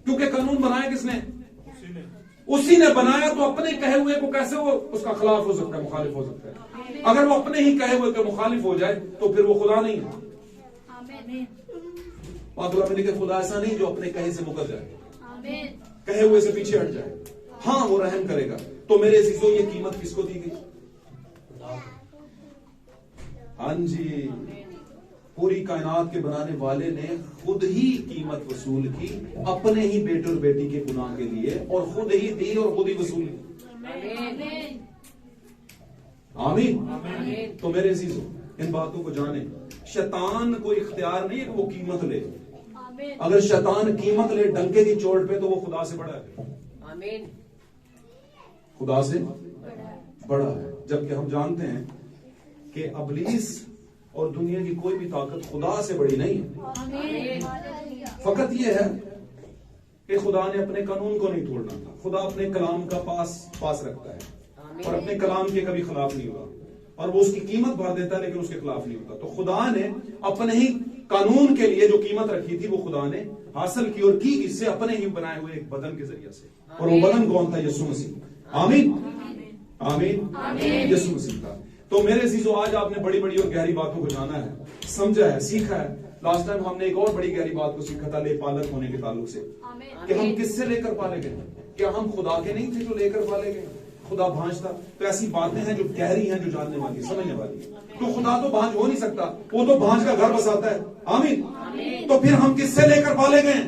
क्योंकि कानून बनाया किसने? उसी ने बनाया। तो अपने कहे हुए को कैसे वो उसका खिलाफ हो सकता है, मुखालिफ हो सकता है? अगर वो अपने ही कहे हुए के मुखालिफ हो जाए तो फिर वो खुदा नहीं है। मतलब मैंने कहा खुदा ऐसा नहीं जो अपने कहे से मुकर जाए, कहे हुए से पीछे हट जाए। हाँ, वो रहम करेगा। तो मेरे अजीजों, ये कीमत किसको दी गई? हाँ जी, पूरी कायनात के बनाने वाले ने खुद ही कीमत वसूल की अपने ही बेटे और बेटी के गुनाह के लिए, और खुद ही दी और खुद ही वसूल की। आमीन। तो मेरे अजीजों, इन बातों को जाने। शैतान को इख्तियार नहीं है कि वो कीमत ले। अगर शैतान कीमत ले डंके की चोट पे, तो वो खुदा से बड़ा है। आमीन। खुदा से बड़ा है। जबकि हम जानते हैं कि इब्लीस और दुनिया की कोई भी ताकत खुदा से बड़ी नहीं है। फकत यह है कि खुदा ने अपने कानून को नहीं तोड़ना था। खुदा अपने कलाम का पास रखता है और अपने कलाम के कभी खिलाफ नहीं होगा, और वो उसकी कीमत भर देता है लेकिन उसके खिलाफ नहीं होता। तो खुदा ने अपने ही कानून के लिए जो कीमत रखी थी वो खुदा ने हासिल की, और की इससे अपने ही बनाए हुए एक बदन के जरिए से। और वो बदन कौन था? यीशु मसीह। आमीन आमीन। यीशु मसीह था। तो मेरे अजीजों, आज आपने बड़ी बड़ी और गहरी बातों को जाना है, समझा है, सीखा है। लास्ट टाइम हमने एक और बड़ी गहरी बात को सीखा था, ले पालक होने के ताल्लुक से, कि हम किससे लेकर पाले गए? क्या हम खुदा के नहीं थे जो लेकर पाले गए? खुदा भांज था। तो ऐसी बातें हैं जो गहरी हैं, जो जानने वाली, समझने वाली। तो खुदा तो भांज हो नहीं सकता, वो तो भांज का घर बसाता है। आमीन। तो फिर हम किससे लेकर पाले गए?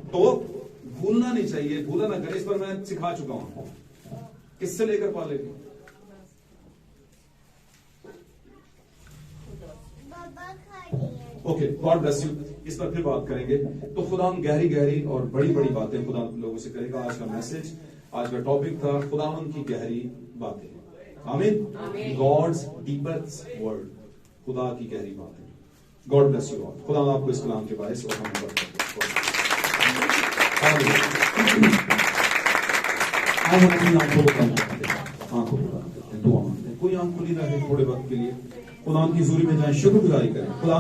तो भूलना नहीं चाहिए, भूला ना करें। इस पर मैं सिखा चुका हूं। किससे लेकर पाले गए? Okay, God bless you. इस पर फिर बात करेंगे। तो खुदा गहरी गहरी और बड़ी बड़ी बातें खुदा लोगों से करेगा। आज का मैसेज, आज का टॉपिक था खुदावन की गहरी बातें। आमीन। गॉड्स डीपेस्ट वर्ड, खुदा की गहरी बातें। God bless you all. खुदा आपको इस कलाम के बारे से और हम आज हम अपनी आंखों को बंद करते हैं, आंखों को बंद करते हैं, दुआ मांगते हैं। कोई आंख खुली रहे थोड़े वक्त के लिए, खुदा की हुजूरी में जाए, शुक्रगुजारी करें। खुदा